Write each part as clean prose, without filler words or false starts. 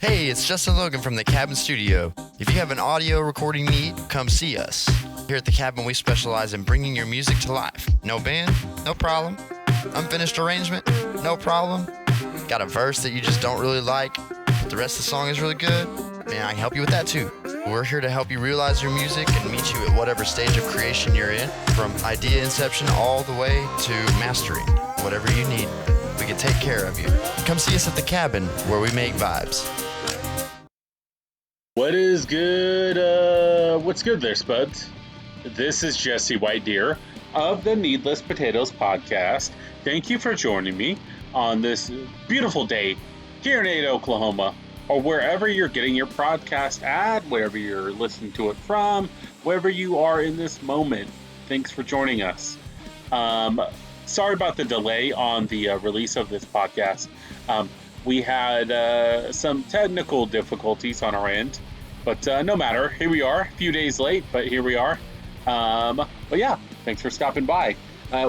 Hey, it's Justin Logan from the Cabin Studio. If you have an audio recording need, come see us. Here at the Cabin, we specialize in bringing your music to life. No band? No problem. Unfinished arrangement? No problem. Got a verse that you just don't really like, but the rest of the song is really good? Man, I can help you with that too. We're here to help you realize your music and meet you at whatever stage of creation you're in, from idea inception all the way to mastering. Whatever you need, we can take care of you. Come see us at the Cabin, where we make vibes. What is good? What's good there, Spuds? This is Jesse White Deer of the Needless Potatoes podcast. Thank you for joining me on this beautiful day here in Ada, Oklahoma, or wherever you're getting your podcast at, wherever you're listening to it from, wherever you are in this moment. Thanks for joining us. Sorry about the delay on the release of this podcast. We had some technical difficulties on our end, but no matter. Here we are, a few days late, but here we are. But yeah, thanks for stopping by.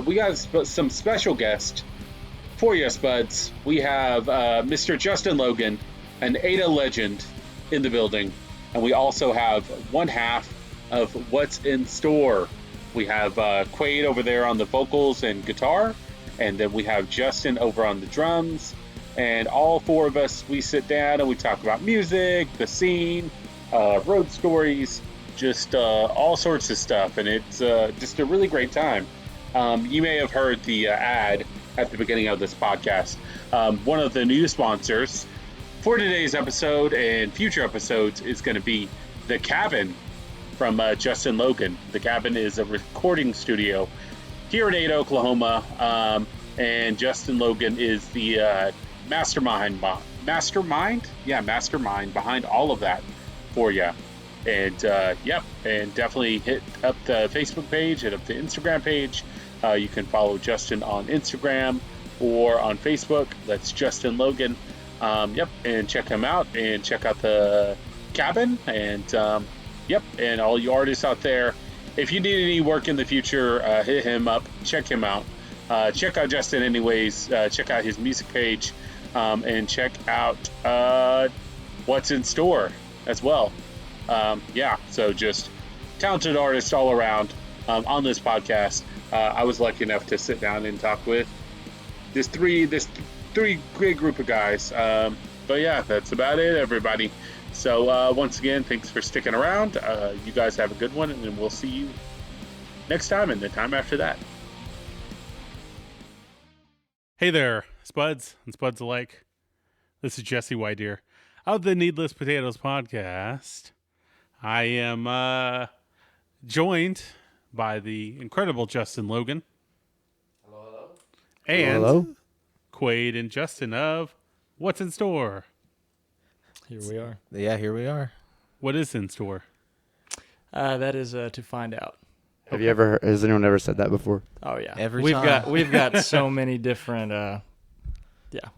We got some special guests for you, Spuds. We have Mr. Justin Logan, an Ada legend, in the building. And we also have one half of What's in Store. We have Quiad over there on the vocals and guitar, and then we have Justin over on the drums. And all four of us, we sit down and we talk about music, the scene, road stories, just all sorts of stuff. And it's just a really great time. You may have heard the ad at the beginning of this podcast. One of the new sponsors for today's episode and future episodes is going to be The Cabin from Justin Logan. The Cabin is a recording studio here in Ada, Oklahoma. And Justin Logan is the mastermind behind all of that for you. And and definitely hit up the Facebook page, hit up the Instagram page. You can follow Justin on Instagram or on Facebook. That's Justin Logan. And check him out and check out the Cabin. And and all you artists out there, if you need any work in the future, hit him up, check him out. Check out Justin anyways. Check out his music page. And check out What's in Store as well. So just talented artists all around on this podcast. I was lucky enough to sit down and talk with this three great group of guys. But yeah, that's about it, everybody. So once again, thanks for sticking around. You guys have a good one, and then we'll see you next time and the time after that. Hey there, Spuds and Spuds alike. This is Jesse White Deer of the Needless Potatoes podcast. I am joined by the incredible Justin Logan. Hello. And Hello. Quaid and Justin of What's in Store. Here we are. Yeah, here we are. What is in store? That is to find out. Has anyone ever said that before? Oh yeah. We've got so many different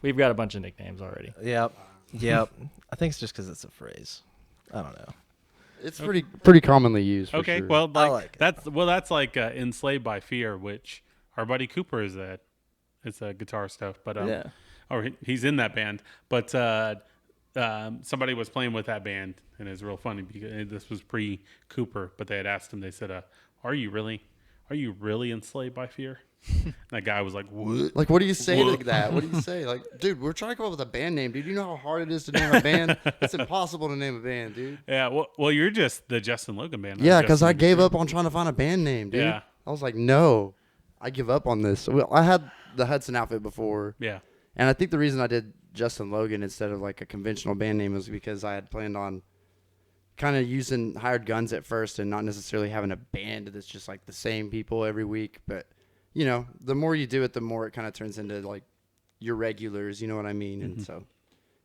we've got a bunch of nicknames already. Yep. I think it's just because it's a phrase. I don't know. It's pretty commonly used. For Okay, sure. well, I like it. that's like Enslaved by Fear, which our buddy Cooper is that. It's guitar stuff, but or he's in that band. But somebody was playing with that band, and it's real funny because this was pre-Cooper. But they had asked him. They said, "Are you really enslaved by fear?" And that guy was like, "What? Like, what do you say to that? What do you say? Like, dude, we're trying to come up with a band name, dude. You know how hard it is to name a band? It's impossible to name a band, dude. Yeah, well, you're just the Justin Logan band. Yeah, because I gave up on trying to find a band name, dude. Yeah. I was like, no, I give up on this. Well, I had the Hudson outfit before. Yeah. And I think the reason I did Justin Logan instead of like a conventional band name was because I had planned on kind of using hired guns at first and not necessarily having a band that's just like the same people every week. But, you know, the more you do it, the more it kind of turns into like your regulars, you know what I mean? And so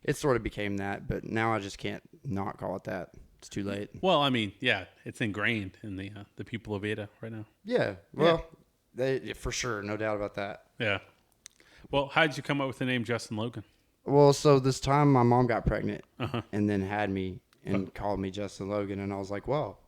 it sort of became that. But now I just can't not call it that. It's too late. Well, I mean, yeah, it's ingrained in the people of Ada right now. Yeah. Well, they for sure. No doubt about that. Yeah. Well, how did you come up with the name Justin Logan? Well, so this time my mom got pregnant and then had me and called me Justin Logan. And I was like, well,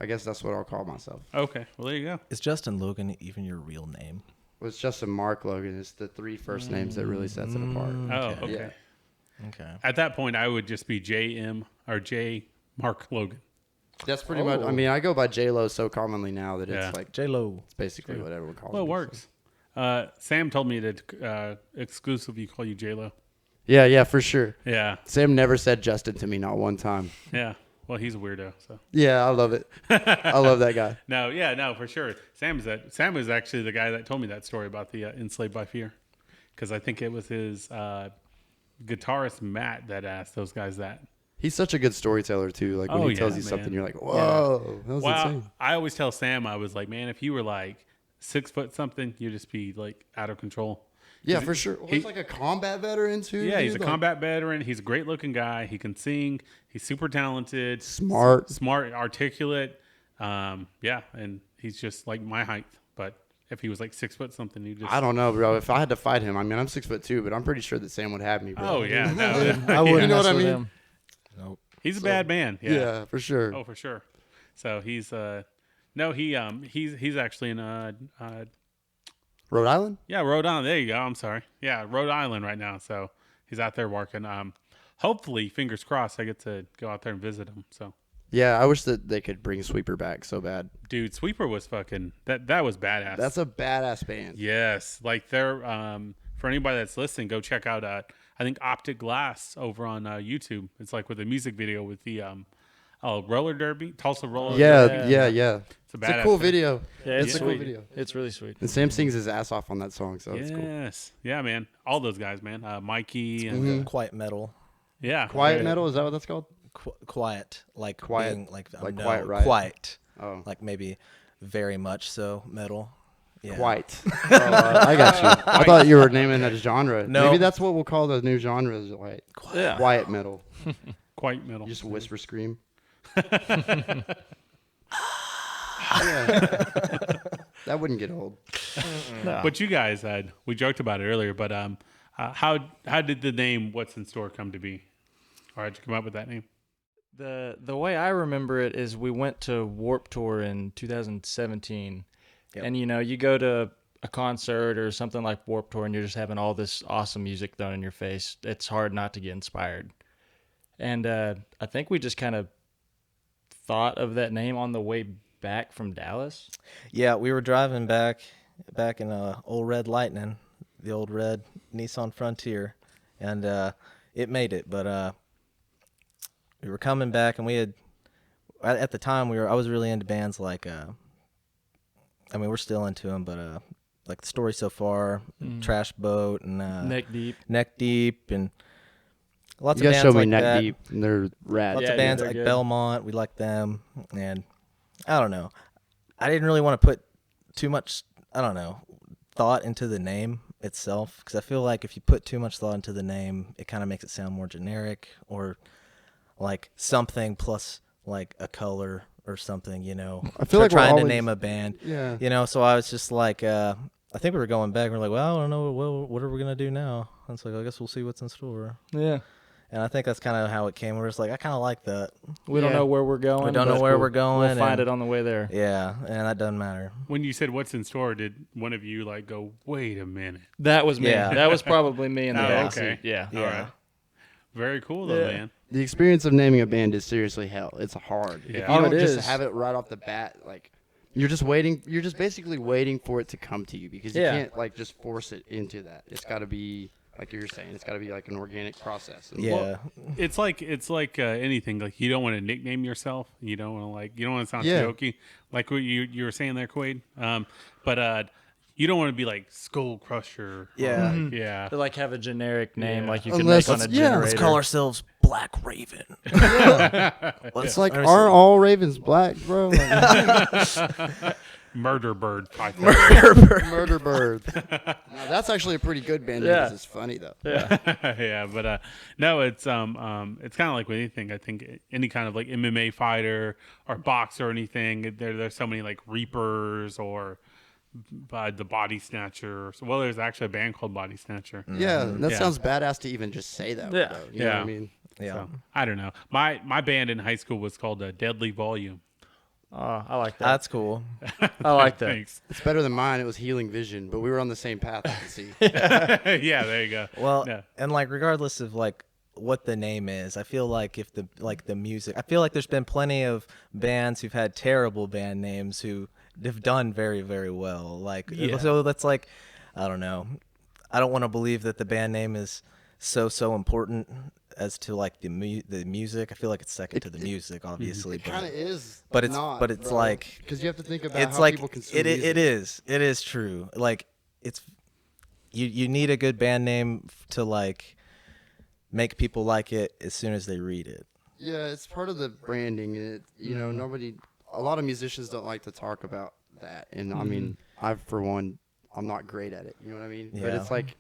I guess that's what I'll call myself. Okay. Well, there you go. Is Justin Logan even your real name? Well, it's Justin Mark Logan. It's the three first names that really sets it apart. Oh, okay. Yeah. Okay. At that point, I would just be JM or J Mark Logan. That's pretty much. I mean, I go by J-Lo so commonly now that Yeah. it's like J-Lo. it's basically what everyone calls Well, it me. works. Sam told me to exclusively call you J-Lo. Yeah, for sure. Yeah. Sam never said Justin to me, not one time. Yeah. Well, he's a weirdo, so. Yeah, I love it. I love that guy. No, for sure. Sam was actually the guy that told me that story about the Enslaved by Fear, because I think it was his guitarist Matt that asked those guys that. He's such a good storyteller too. Like when he tells you something, you're like, "Whoa, that was insane." I always tell Sam, I was like, man, if you were like 6 foot something, you'd just be like out of control. Yeah, for sure. Well, he's like a combat veteran too. Yeah, he's a like, combat veteran. He's a great looking guy. He can sing. He's super talented. Smart, articulate. Yeah, and he's just like my height. But if he was like 6 foot something, he just. I don't know, bro. If I had to fight him, I mean, I'm 6'2", but I'm pretty sure that Sam would have me, bro. Oh yeah, no, I wouldn't. You know what I mess with mean? him. Nope. he's a bad man. Yeah, for sure. Oh, for sure. So he's he's actually in Rhode Island. Yeah, Rhode Island. There you go. I'm sorry. Yeah, Rhode Island right now. So he's out there working. Hopefully, fingers crossed, I get to go out there and visit him. So. Yeah, I wish that they could bring Sweeper back so bad. Dude, Sweeper was fucking that was badass. That's a badass band. Yes, like they're for anybody that's listening, go check out I think Optic Glass over on YouTube. It's like with a music video with the roller derby, Tulsa roller. Derby. Yeah. It's a cool badass video. Yeah, it's a sweet. cool video. It's really sweet. And Sam sings his ass off on that song, so it's cool. Yes, yeah, man. All those guys, man. Mikey and Quiet metal. yeah, Quiet metal, is that what that's called? Quiet, like Quiet, being, like like no, Quiet Riot. Quiet, Oh, like maybe very much so metal. Yeah. Quite. I got you. I thought you were naming that a genre. No. Maybe that's what we'll call the new genre, is like Yeah. quiet metal. quite metal. You just whisper scream. That wouldn't get old. No. But you guys we joked about it earlier, but how did the name What's in Store come to be? Or how'd you come up with that name? The way I remember it is we went to Warped Tour in 2017, and you go to a concert or something like Warped Tour, and you're just having all this awesome music thrown in your face. It's hard not to get inspired. And I think we just kind of thought of that name on the way back from Dallas. Yeah, we were driving back in old Red Lightning, the old red Nissan Frontier, and it made it. But we were coming back, and we had at the time I was really into bands like I mean, we're still into them, but like The Story So Far, Trash Boat, and Neck Deep, and lots You of guys bands showed me like Neck that. Deep, and they're rad. Lots Yeah, of bands they're like good. Belmont, we like them, and I don't know. I didn't really want to put too much, thought into the name itself, because I feel like if you put too much thought into the name, it kind of makes it sound more generic, or like something plus like a color or something, I feel like we're trying to always- name a band, Yeah. So I was just like, I think we were going back, we're like, well, I don't know, what are we going to do now? And it's like, I guess we'll see what's in store. Yeah. And I think that's kind of how it came. We're just like, I kind of like that. We don't Yeah. know where we're going. We don't know but where we're going. We'll find and- it on the way there. Yeah, and that doesn't matter. When you said What's in Store, did one of you like go, wait a minute? That was me. Yeah. That was probably me in the Oh, back okay. seat. Yeah. All right. Very cool though, Yeah. man. The experience of naming a band is seriously hell. It's hard. Yeah. If you Oh, don't it just is. have it right off the bat, like you're just waiting. You're just basically waiting for it to come to you, because you Yeah. can't like just force it into that. It's got to be like you were saying. It's got to be like an organic process. And Yeah. It's like anything. Like you don't want to nickname yourself. You don't want to sound Yeah. jokey. Like what you were saying there, Quaid. But you don't want to be like Skull Crusher. or Yeah. like, yeah. To like have a generic name Yeah. like you can Unless make on a it's- yeah, generator. let's Let's call ourselves Black Raven. it's like, aren't all ravens black, bro? Like, Murder Bird. Python. Murder Bird. Now, that's actually a pretty good band name, Yeah. 'cause it's funny though. Yeah, but no, it's kind of like with anything. I think any kind of like MMA fighter or boxer or anything. There's so many like Reapers or the Body Snatcher. Well, there's actually a band called Body Snatcher. Yeah, that Yeah. sounds badass to even just say that. Yeah. Though. You know what Yeah. I mean? Yeah. So, I don't know. My band in high school was called Deadly Volume. Oh, I like that. That's cool. I like that. Thanks. It's better than mine. It was Healing Vision, but we were on the same path. I can see. Yeah, there you go. Well, Yeah. and like regardless of like what the name is. I feel like if the music, I feel like there's been plenty of bands who've had terrible band names who have done very, very well. Like, so that's like, I don't know. I don't want to believe that the band name is so important as to like the music. I feel like it's second to the music, obviously. It kind of is, but it's not, but it's bro. like because you have to think about it's how like people consume music. it is true. Like it's you need a good band name to like make people like it as soon as they read it. Yeah, it's part of the branding. And a lot of musicians don't like to talk about that. And I mean, for one, I'm not great at it. You know what I mean? Yeah. But it's like,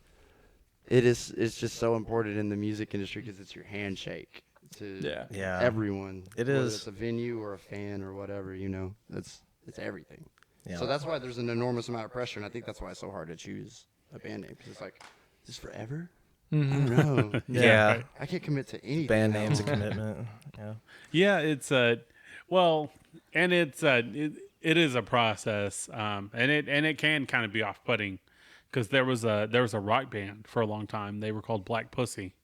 it's just so important in the music industry because it's your handshake to everyone. It whether is. it's a venue or a fan or whatever, it's everything. Yeah. So that's why there's an enormous amount of pressure. And I think that's why it's so hard to choose a band name because it's like, is this forever? I don't know. Yeah. I can't commit to anything. Band now. name's a commitment. Yeah. Yeah, it's well, and it's it is a process, and it can kind of be off-putting, because there was a rock band for a long time. They were called Black Pussy,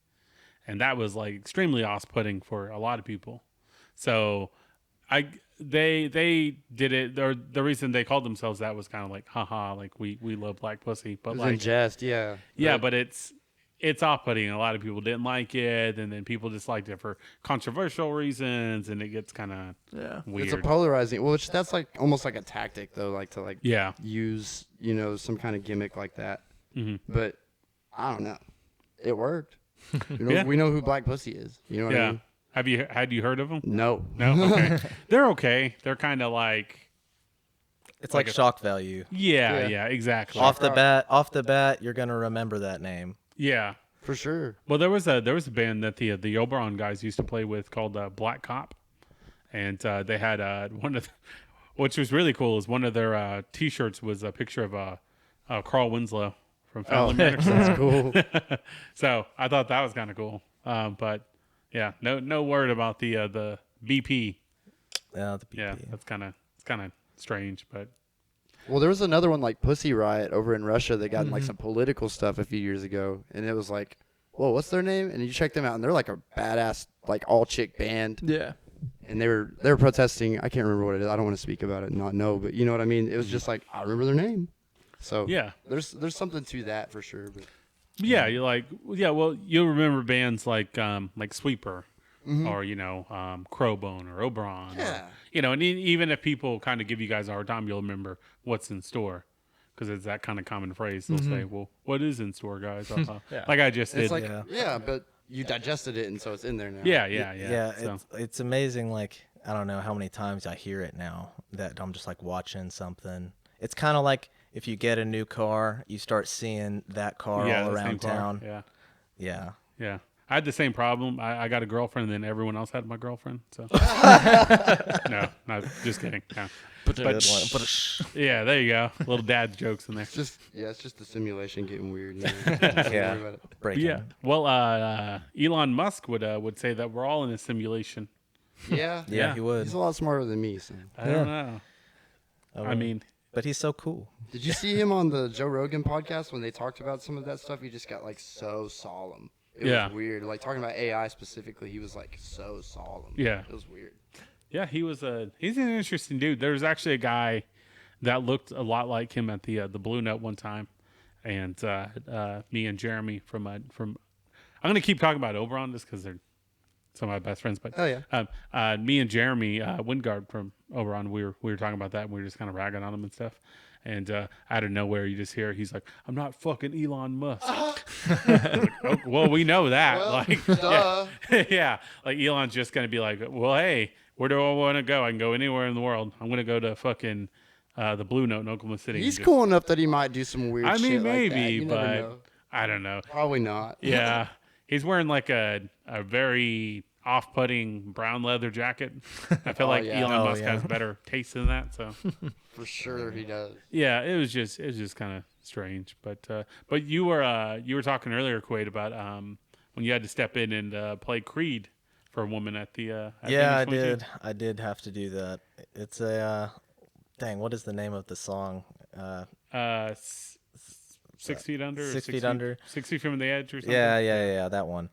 and that was like extremely off-putting for a lot of people. So they did it. The reason they called themselves that was kind of like, haha, like we love Black Pussy, but It was like in jest, yeah. yeah, but it's off-putting. A lot of people didn't like it, and then people just liked it for controversial reasons, and it gets kind of weird. It's a polarizing. Well, that's like almost like a tactic, though, like to use some kind of gimmick like that. Mm-hmm. But I don't know. It worked. Yeah. We know who Black Pussy is. You know what I mean? Had you heard of them? No. No. Okay. They're okay. They're kind of like. It's like shock value. Yeah, exactly. Off the bat, you're gonna remember that name. Yeah, For sure. well, there was a band that the Oberon guys used to play with called Black Cop, and they had which was really cool is one of their T-shirts was a picture of Carl Winslow from Family Matters. That's cool. So I thought that was kind of cool, but yeah, no word about the BP. Yeah, the BP. Yeah, it's kind of strange, but Well, there was another one like Pussy Riot over in Russia that got in like some political stuff a few years ago, and it was like, whoa, what's their name? And you check them out, and they're like a badass, like all chick band. Yeah. And they were protesting. I can't remember what it is. I don't want to speak about it and not know, but you know what I mean. It was just like I remember their name. So yeah. there's something to that for sure. But Yeah, you're like, well, you'll remember bands like Sweeper, or Crowbone or Oberon. Yeah. Or, and even if people kind of give you guys a hard time, you'll remember what's in store, because it's that kind of common phrase. They'll say, "Well, what is in store, guys?" Like I just did. it's like but you digested it, and so it's in there now. Yeah. So. It's amazing. Like I don't know how many times I hear it now that I'm just like watching something. It's kind of like if you get a new car, you start seing that car all the same around car. town. Yeah. I had the same problem. I got a girlfriend, and then everyone else had my girlfriend. So no, just kidding. No. Yeah, there you go. Little dad jokes in there. It's just the simulation getting weird. Yeah. Breaking. Yeah. Well, Elon Musk would say that we're all in a simulation. Yeah. Yeah, he would. He's a lot smarter than me. So. I don't know. I mean, but he's so cool. Did you see him on the Joe Rogan podcast when they talked about some of that stuff? He just got like so solemn. It was weird. Like talking about AI specifically, he was like so solemn. Yeah. It was weird. Yeah, he's an interesting dude. There's actually a guy that looked a lot like him at the Blue Note one time, and me and Jeremy from I'm gonna keep talking about Oberon just because they're some of my best friends. But me and Jeremy Wingard from Oberon, we were talking about that, and we were just kind of ragging on him and stuff. And out of nowhere, you just hear he's like, "I'm not fucking Elon Musk." Like, oh, well, we know that. Well, like, duh. yeah, like Elon's just gonna be like, "Well, hey, where do I want to go? I can go anywhere in the world. I'm gonna go to fucking the Blue Note in Oklahoma City." He's cool enough that he might do some weird. I mean, shit maybe, like that. You never but know. I don't know. Probably not. Yeah, he's wearing like a very off-putting brown leather jacket. I feel like Elon Musk has better taste than that. So For sure he does. yeah, it was just kind of strange. But you were talking earlier, Quaid, about when you had to step in and play Creed for a woman at the I did. I did have to do that. It's a dang. What is the name of the song? 6 feet under. 6 feet under. 6 feet from the edge or something. Yeah, that one.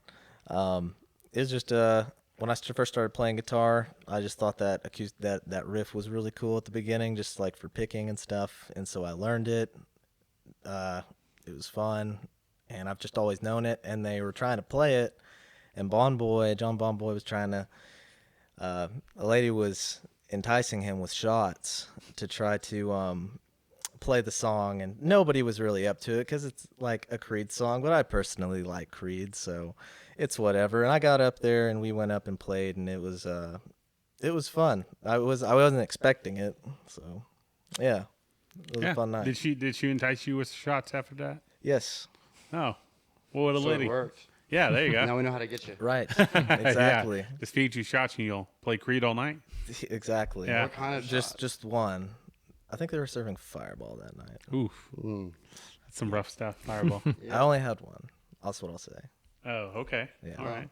It was just when I first started playing guitar, I just thought that that riff was really cool at the beginning, just like for picking and stuff. And so I learned it. It was fun, and I've just always known it. And they were trying to play it, and John Bon Boy was trying to. A lady was enticing him with shots to try to play the song, and nobody was really up to it because it's like a Creed song. But I personally like Creed, so it's whatever. And I got up there, and we went up and played, and it was fun. I wasn't expecting it, so yeah, it was a fun night. Did she entice you with shots after that? Yes. Oh, well, what a lady. It worked. Yeah, there you go. Now we know how to get you. Right. Exactly. Yeah. Just feed you shots and you'll play Creed all night. Exactly. Yeah. What kind of Just one. I think they were serving Fireball that night. Oof. That's some rough stuff, Fireball. I only had one. That's what I'll say. Oh, okay. Yeah. All right.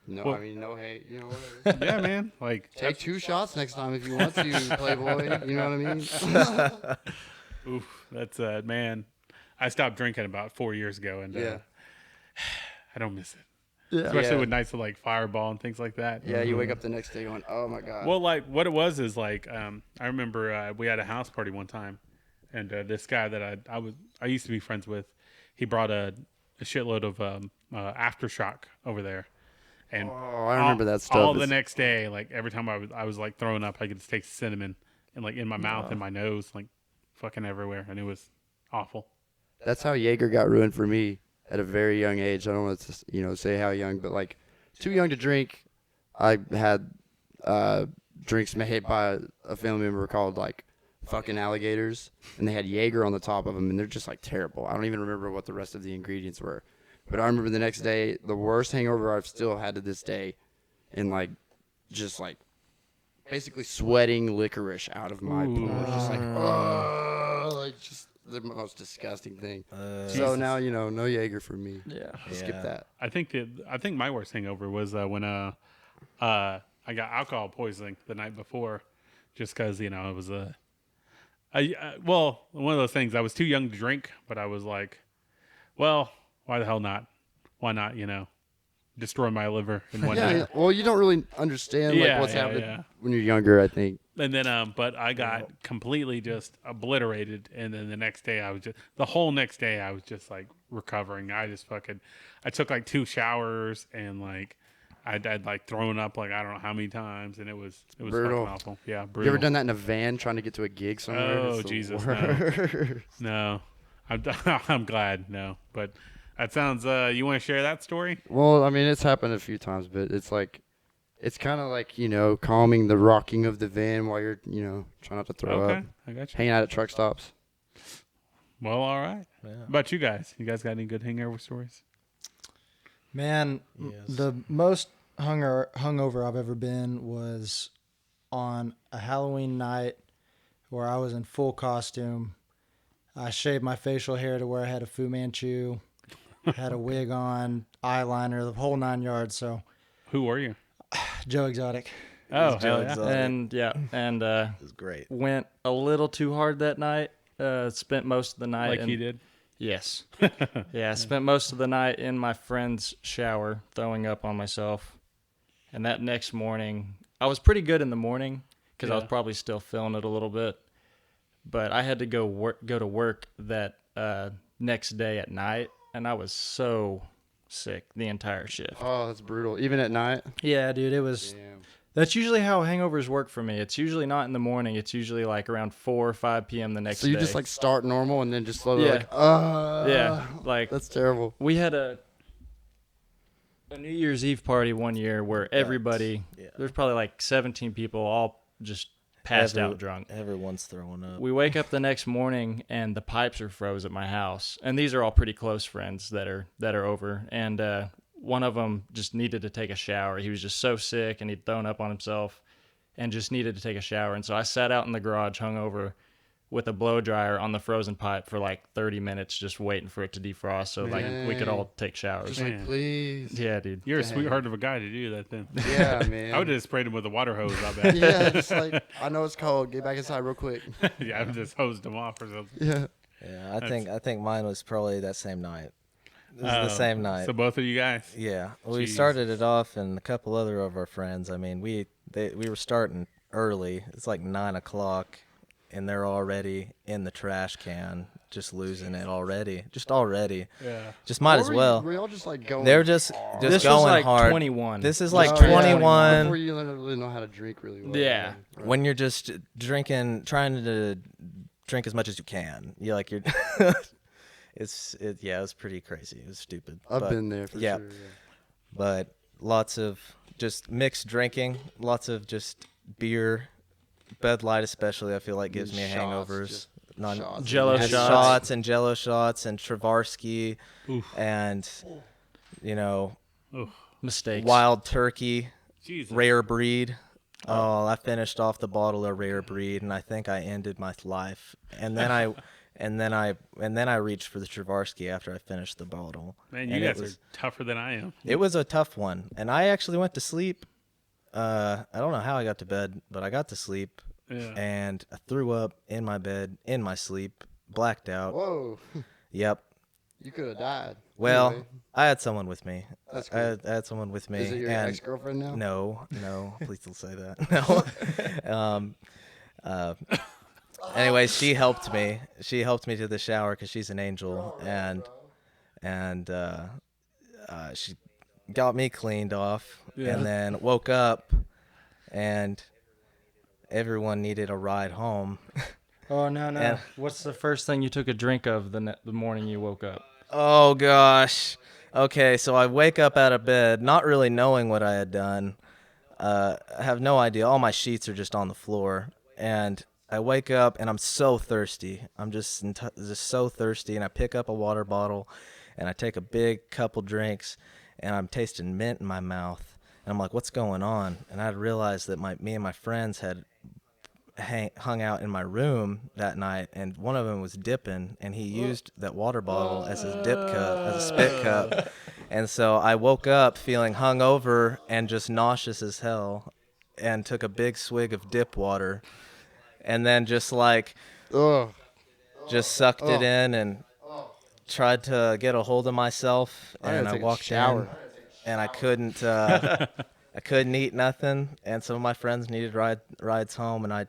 No, Well- I mean, no hate. You know, whatever. Yeah, man. Like, Take 2 shots next time if you want to, Playboy. You know what I mean? oof. That's, man. I stopped drinking about 4 years ago, and Yeah. I don't miss it. Yeah. Especially with nights of like Fireball and things like that. Yeah, you wake up the next day going, oh my God. Well, like what it was is like I remember we had a house party one time, and this guy that I used to be friends with, he brought a shitload of aftershock over there, and I remember that stuff. All the next day, like every time I was like throwing up, I could just taste cinnamon and like in my mouth and my nose, like fucking everywhere, and it was awful. That's how Jaeger got ruined for me at a very young age. I don't want to, say how young, but like too young to drink. I had drinks made by a family member called like fucking alligators, and they had Jaeger on the top of them, and they're just like terrible. I don't even remember what the rest of the ingredients were, but I remember the next day, the worst hangover I've still had to this day, and like just like basically sweating licorice out of my pores, just like like just the most disgusting thing. So now no Jaeger for me. Yeah, skip that. I think my worst hangover was when I got alcohol poisoning the night before, just because it was one of those things. I was too young to drink, but I was like, well, why the hell not? Why not? Destroy my liver in one night. Well, you don't really understand what's happening when you're younger, I think. And then, but I got completely just obliterated. And then the next day, the whole next day, I was just like recovering. I took like 2 showers, and like I'd like thrown up like I don't know how many times, and it was brutal. fucking awful. Yeah, brutal. You ever done that in a van trying to get to a gig somewhere? Oh Jesus, no. I'm glad, no. But that sounds. You want to share that story? Well, I mean, it's happened a few times, but it's like. It's kind of like, calming the rocking of the van while you're, trying not to throw up. I got you. Hanging out at truck stops. Well, all right. Yeah. How about you guys? You guys got any good hangover stories? Man, the most hungover I've ever been was on a Halloween night where I was in full costume. I shaved my facial hair to where I had a Fu Manchu, had a wig on, eyeliner, the whole 9 yards. So, Who were you? Joe Exotic. Oh, Joe hell yeah. Exotic. And It was great. went a little too hard that night. Spent most of the night Like he did? Yes. Yeah, I spent most of the night in my friend's shower, throwing up on myself. And that next morning, I was pretty good in the morning because I was probably still feeling it a little bit. But I had to go to work that next day at night, and I was so sick the entire shift. Oh, that's brutal. Even at night? Yeah, dude, it was. Damn. That's usually how hangovers work for me. It's usually not in the morning. It's usually like around 4 or 5 p.m. the next day. So you just like start normal and then just slowly yeah, like that's terrible. we had a New Year's Eve party one year where everybody, there's probably like 17 people all just passed out drunk. Everyone's throwing up. We wake up the next morning and the pipes are froze at my house. And these are all pretty close friends that are over. And one of them just needed to take a shower. He was just so sick and he'd thrown up on himself and just needed to take a shower. And so I sat out in the garage hungover with a blow dryer on the frozen pipe for like 30 minutes just waiting for it to defrost so like we could all take showers. Just like, please. Yeah, dude. You're a sweetheart of a guy to do that then. Yeah, man. I would have just sprayed him with a water hose, I bet. Yeah, just like, I know it's cold. Get back inside real quick. Yeah, I would have just hosed him off or something. Yeah. Yeah, I think mine was probably that same night. This is the same night. So both of you guys. Yeah, we Jeez. started it off, and a couple other of our friends. I mean, we were starting early. It's like 9:00, and they're already in the trash can, just losing it already. Yeah. Just might as well. Were y'all just like going? They're just This going was like hard. 21. This is No, like yeah, 21. Before you really know how to drink really well. Yeah. Right. When you're just drinking, trying to drink as much as you can. You're. It's pretty crazy. It was stupid. I've been there for yeah. sure. Yeah. But lots of just mixed drinking, lots of just beer, Bud Light especially. I feel like gives me Shots, hangovers. just Non shots. Jello has shots. shots and Jello shots and Travarsky Oof. and Mistakes. Wild Turkey, Jesus. Rare Breed. Oh, I finished off the bottle of Rare Breed, and I think I ended my life. And then I reached for the Travarsky after I finished the bottle. Man, you guys are tougher than I am. It was a tough one, and I actually went to sleep. I don't know how I got to bed, but I got to sleep, and I threw up in my bed in my sleep, blacked out. Whoa. Yep. You could have died. Well, Anyway, I had someone with me. That's I had someone with me. is it your and ex-girlfriend now? No, please don't say that. No. Anyways, she helped me. She helped me to the shower because she's an angel, and she got me cleaned off, and then woke up, and everyone needed a ride home. Oh, no. And- What's the first thing you took a drink of the morning you woke up? Oh gosh. Okay, so I wake up out of bed, not really knowing what I had done. I have no idea. All my sheets are just on the floor, and I wake up and I'm so thirsty. I'm just so thirsty, and I pick up a water bottle, and I take a big couple drinks, and I'm tasting mint in my mouth, and I'm like, "What's going on?" And I realized that me and my friends had hung out in my room that night, and one of them was dipping, and he used that water bottle as his dip cup, as a spit cup. And so I woke up feeling hungover and just nauseous as hell, and took a big swig of dip water, and then just sucked it in and tried to get a hold of myself, and I walked in, and I couldn't eat nothing, and some of my friends needed rides home, and I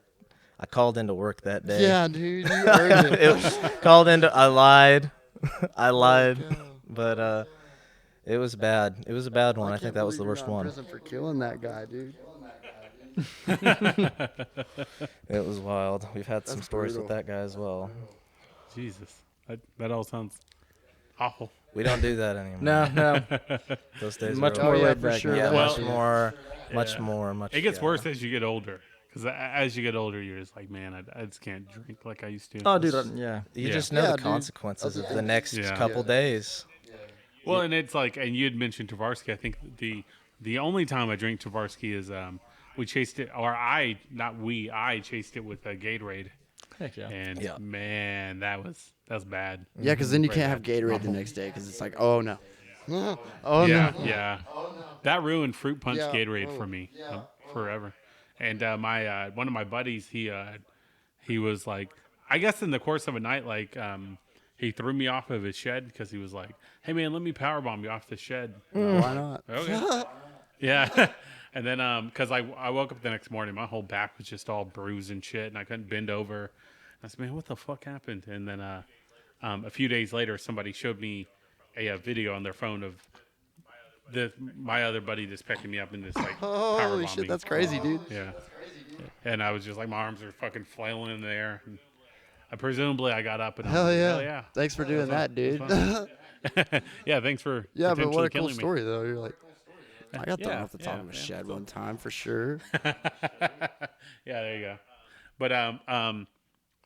called into work that day. Yeah, dude, you earned it. I lied. But it was bad. It was a bad one. I think that was the worst one. Prison for killing that guy, dude. It was wild. We've had some stories with brutal. that guy as well. Jesus. That all sounds awful. We don't do that anymore. No. Those days Much are more over. laid back. sure. Yeah, Well- much more. It gets worse as you get older. Because as you get older, you're just like, man, I just can't drink like I used to. Oh, dude, yeah. You Yeah. just know Yeah, the dude. consequences of the next Yeah. couple days. Well, and it's like, and you had mentioned Tavarsky. I think the only time I drink Tavarsky is we chased it, or I chased it with a Gatorade, Heck yeah. and Yeah. man, that was bad. Yeah, because then you Very can't have bad. Gatorade the next day because it's like, oh no. Yeah. That ruined fruit punch Yeah. Gatorade for me forever. And my one of my buddies, he was like, I guess in the course of a night, like he threw me off of his shed because he was like, "Hey man, let me powerbomb you off the shed." Why not? Okay. Yeah. And then because I woke up the next morning, my whole back was just all bruised and shit, and I couldn't bend over. I said, "Man, what the fuck happened?" And then a few days later, somebody showed me a video on their phone of my other buddy just picking me up and just like Holy powerbombing shit, me. that's crazy, dude. Yeah. And I was just like, my arms are fucking flailing in the air. And presumably I got up and I Hell was like, yeah. hell yeah. Thanks for doing that, dude. Yeah, thanks for Yeah, but what a potentially cool killing story though. You're like, I got thrown Yeah, off the top yeah, of a yeah. shed one time for sure. Yeah, there you go. But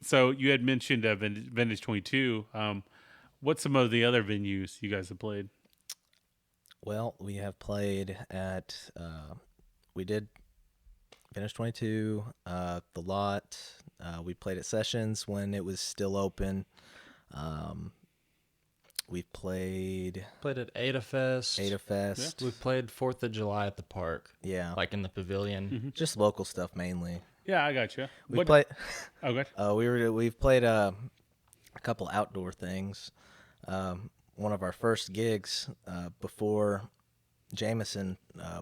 so you had mentioned Vintage 22. What's some of the other venues you guys have played? Well, we have played at, we did Finish 22, The Lot. We played at Sessions when it was still open. We've played Played at Ada Fest. Fest. We played 4th of July at the park. Yeah. Like in the pavilion. Just local stuff mainly. Yeah, I got you. We played. Oh, good. We've played a couple outdoor things. One one of our first gigs before Jamison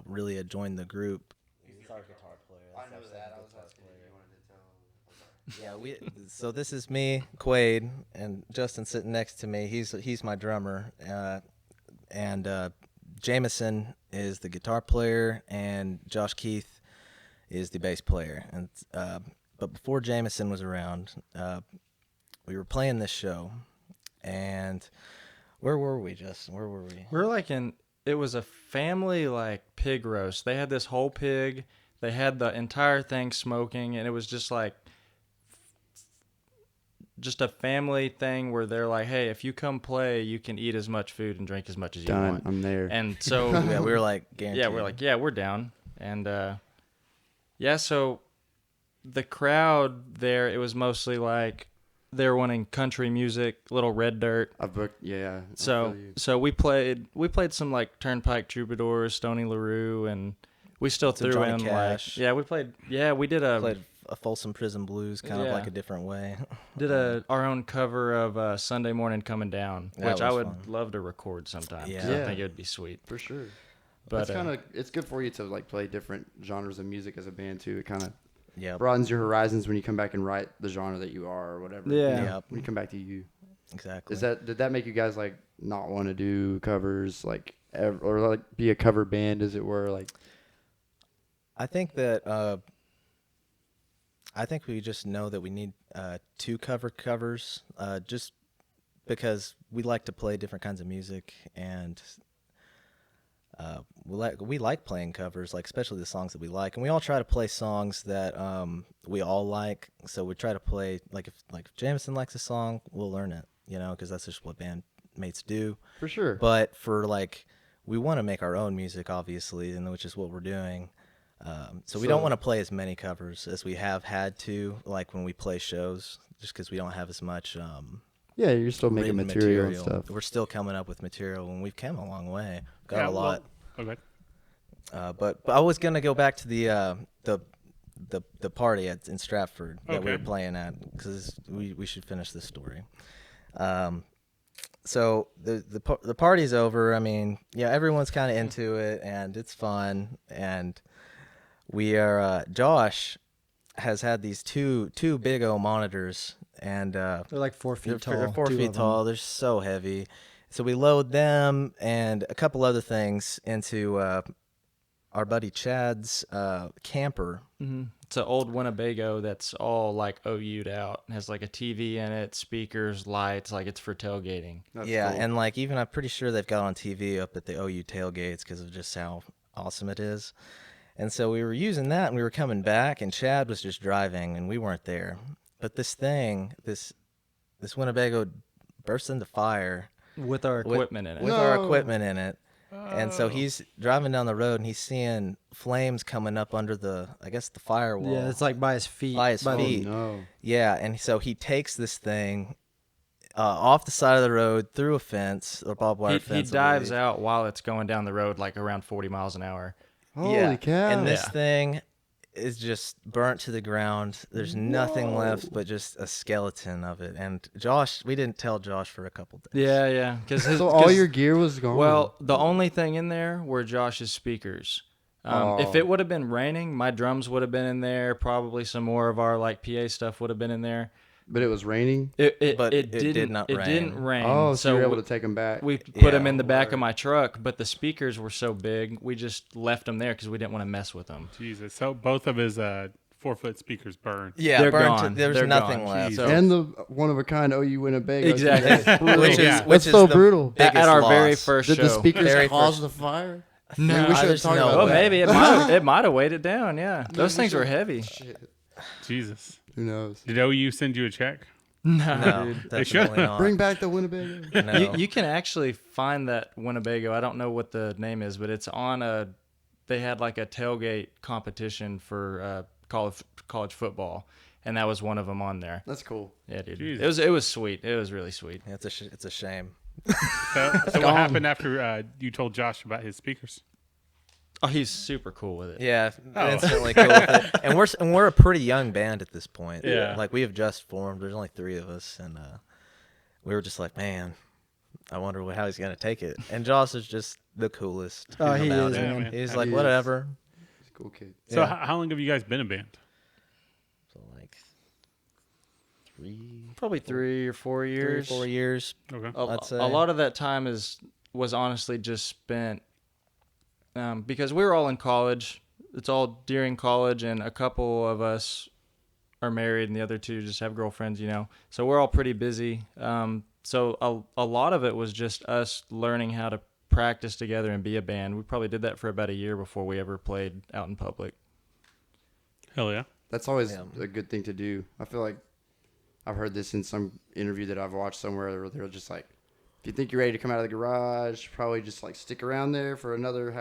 really had joined the group. He's our guitar player. I know that. I was asking if you wanted to tell. Yeah, so this is me, Quiad, and Justin sitting next to me. He's my drummer, and Jamison is the guitar player, and Josh Keith is the bass player. And but before Jamison was around, we were playing this show, and where were we, Justin? Where were we? We were like it was a family like pig roast. They had this whole pig. They had the entire thing smoking, and it was just like just a family thing where they're like, hey, if you come play, you can eat as much food and drink as much as you want. I'm there. And so Yeah, we were like, guaranteed. yeah, we're like, yeah, we're down. And yeah, so the crowd there, it was mostly like they were wanting country music, Little Red Dirt. Yeah. So we played some like Turnpike Troubadours, Stoney LaRue, and we still threw Johnny in Cash. we did a Folsom Prison Blues, kind of like a different way. Did our own cover of Sunday Morning Coming Down, which I would love to record sometime. Yeah. I think it would be sweet. For sure. But it's good for you to like play different genres of music as a band too. It kind of Yeah, broadens your horizons when you come back and write the genre that you are or whatever. Yeah. Yep. When you come back to you. Exactly. Did that make you guys like not want to do covers like or like be a cover band as it were? Like, I think that I think we just know that we need two covers just because we like to play different kinds of music, and we like playing covers, like especially the songs that we like, and we all try to play songs that we all like. So we try to play if Jamison likes a song, we'll learn it, because that's just what bandmates do. for sure. But for we want to make our own music, obviously, and which is what we're doing. So we don't want to play as many covers as we have had to, like when we play shows, just because we don't have as much. Yeah, you're still making written material and stuff. We're still coming up with material, and we've come a long way. Got a lot. Okay. But I was gonna go back to the party in Stratford that we were playing at, because we should finish this story. So the party's over. I mean, yeah, everyone's kind of into it, and it's fun. And we are Josh has had these two big old monitors, and They're like 4 feet tall. They're 4 feet tall. They're so heavy. So we load them and a couple other things into our buddy Chad's camper. Mm-hmm. It's an old Winnebago that's all like OU'd out. It has like a TV in it, speakers, lights, like it's for tailgating. That's Yeah, cool. and even I'm pretty sure they've got on TV up at the OU tailgates because of just how awesome it is. And so we were using that, and we were coming back, and Chad was just driving, and we weren't there. But this Winnebago burst into fire With our equipment in it. with our equipment in it. And so he's driving down the road, and he's seeing flames coming up under the firewall. Yeah, it's like by his feet. By his feet. Oh, no. Yeah, and so he takes this thing off the side of the road, through a fence, or barbed wire He fence. dives out while it's going down the road, like around 40 miles an hour. Holy cow. And this thing is just burnt to the ground. There's nothing left but just a skeleton of it. And Josh, we didn't tell Josh for a couple days. Yeah. So all your gear was gone? Well, the only thing in there were Josh's speakers. If it would have been raining, my drums would have been in there. Probably some more of our PA stuff would have been in there. But it was raining? But it did not rain. It didn't rain. Oh, so you were able to take them back? We put them in the back of my truck, but the speakers were so big, we just left them there because we didn't want to mess with them. Jesus. So both of his 4-foot speakers burned. Yeah, They're burnt gone. There's They're nothing gone. left. So, And the one-of-a-kind OU Winnebago. Exactly. which That's is so the brutal. biggest at our loss. very first Did show. the speakers Very cause first- the fire? No, we should there's talk no about Well, that. maybe it might have weighed it down. Yeah, those things were heavy. Jesus. Who knows? Did OU send you a check? No, They should definitely have. not. Bring back the Winnebago. No. You can actually find that Winnebago. I don't know what the name is, but it's on they had like a tailgate competition for college football, and that was one of them on there. That's cool. Yeah, dude. Jesus. It was sweet. It was really sweet. Yeah, it's a shame. So what happened after you told Josh about his speakers? Oh, he's super cool with it. Yeah, instantly cool with it. And we're a pretty young band at this point. Yeah. Like we have just formed. There's only 3 of us, and we were just like, man, I wonder how he's gonna take it. And Joss is just the coolest. Oh, he about is, it. man. He's He like, is. whatever. He's a cool kid. So Yeah. how long have you guys been a band? So like 3, Probably 3 or 4 years. 4 years. Okay. I'd say. A lot of that time was honestly just spent because we were all in college. It's all during college, and a couple of us are married, and the other two just have girlfriends, So we're all pretty busy. So a lot of it was just us learning how to practice together and be a band. We probably did that for about a year before we ever played out in public. Hell yeah. That's always a good thing to do. I feel like I've heard this in some interview that I've watched somewhere where they're just like, if you think you're ready to come out of the garage, probably just like stick around there for another,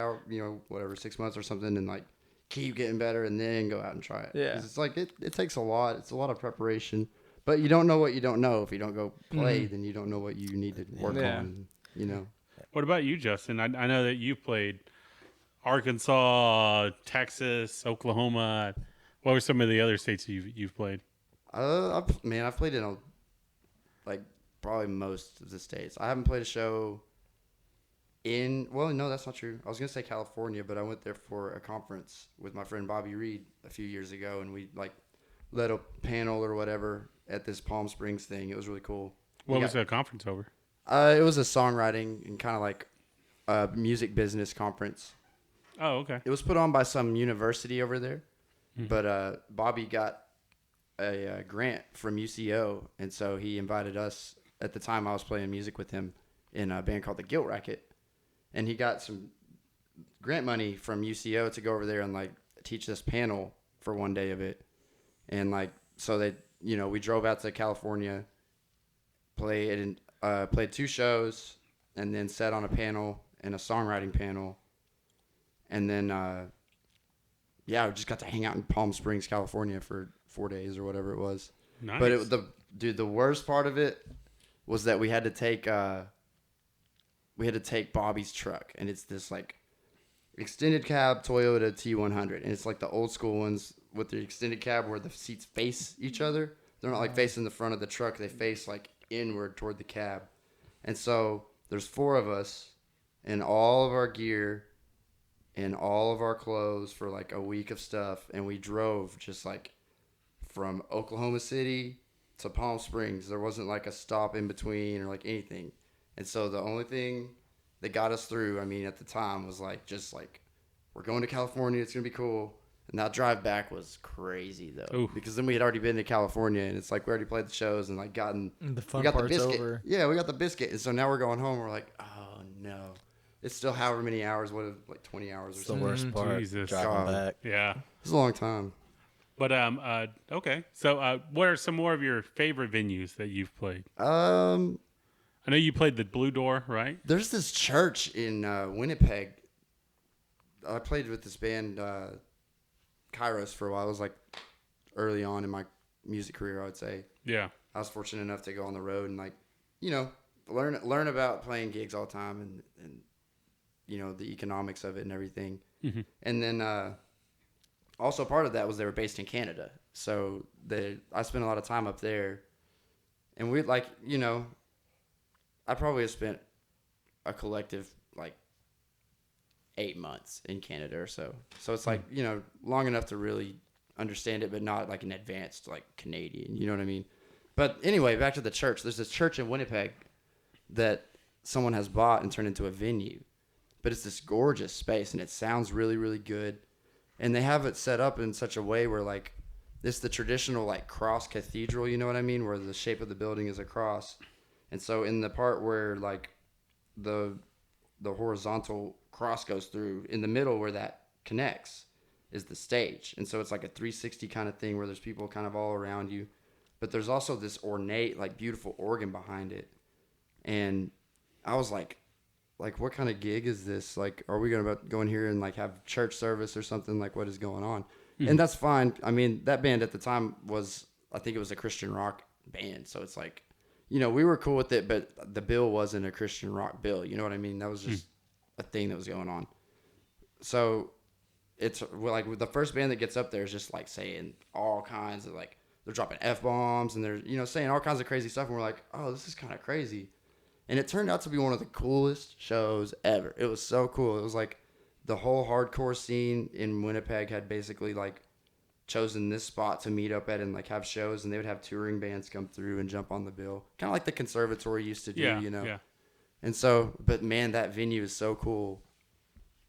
6 months or something, and like keep getting better and then go out and try it. Yeah. 'Cause it's like, it takes a lot. It's a lot of preparation, but you don't know what you don't know. If you don't go play, then you don't know what you need to work on, What about you, Justin? I know that you played Arkansas, Texas, Oklahoma. What were some of the other states you've played? I've played in probably most of the states. I haven't played a show no, that's not true. I was gonna say California, but I went there for a conference with my friend Bobby Reed a few years ago, and we led a panel or whatever at this Palm Springs thing. It was really cool. What was the conference over? It was a songwriting and kind of like a music business conference. Oh, okay. It was put on by some university over there, but Bobby got a grant from UCO, and so he invited us. At the time, I was playing music with him in a band called the Guilt Racket, and he got some grant money from UCO to go over there and teach this panel for one day of it. And so they, we drove out to California, played 2 shows, and then sat on a panel and a songwriting panel. And then, we just got to hang out in Palm Springs, California for 4 days or whatever it was. Nice. But the worst part of it was that we had to take Bobby's truck, and it's this extended cab Toyota T100, and it's like the old school ones with the extended cab where the seats face each other. They're not facing the front of the truck; they face inward toward the cab. And so there's 4 of us, and all of our gear, and all of our clothes for a week of stuff, and we drove just from Oklahoma City to Palm Springs. There wasn't a stop in between or anything. And so the only thing that got us through, at the time was we're going to California. It's going to be cool. And that drive back was crazy though. Oof. Because then we had already been to California, and it's we already played the shows and gotten The fun we got part's the biscuit. over. Yeah, we got the biscuit. And so now we're going home. We're oh no. It's still however many hours, 20 hours or It's the something. worst part. Jesus. Driving God. back. Yeah. It's a long time. But okay. So what are some more of your favorite venues that you've played? I know you played the Blue Door, right? There's this church in Winnipeg. I played with this band, Kairos, for a while. It was early on in my music career, I would say. Yeah. I was fortunate enough to go on the road and learn about playing gigs all the time and the economics of it and everything. Mm-hmm. And then also part of that was they were based in Canada, so I spent a lot of time up there, and we I probably have spent a collective 8 months in Canada or so. So it's long enough to really understand it, but not an advanced Canadian. You know what I mean? But anyway, back to the church. There's this church in Winnipeg that someone has bought and turned into a venue, but it's this gorgeous space and it sounds really, really good. And they have it set up in such a way where it's the traditional cross cathedral. You know what I mean? Where the shape of the building is a cross. And so in the part where the horizontal cross goes through, in the middle where that connects is the stage. And so it's a 360 kind of thing where there's people kind of all around you, but there's also this ornate beautiful organ behind it. And I was what kind of gig is this? Are we going to go in here and have church service or something? What is going on? Mm-hmm. And that's fine. That band at the time I think it was a Christian rock band. So it's we were cool with it, but the bill wasn't a Christian rock bill. You know what I mean? That was just a thing that was going on. So it's the first band that gets up there is just saying all kinds of they're dropping F-bombs and they're, saying all kinds of crazy stuff. And we're oh, this is kind of crazy. And it turned out to be one of the coolest shows ever. It was so cool. It was like the whole hardcore scene in Winnipeg had basically like chosen this spot to meet up at and like have shows, and they would have touring bands come through and jump on the bill. Kind of like the Conservatory used to do, you know? Yeah. And so, but man, that venue is so cool.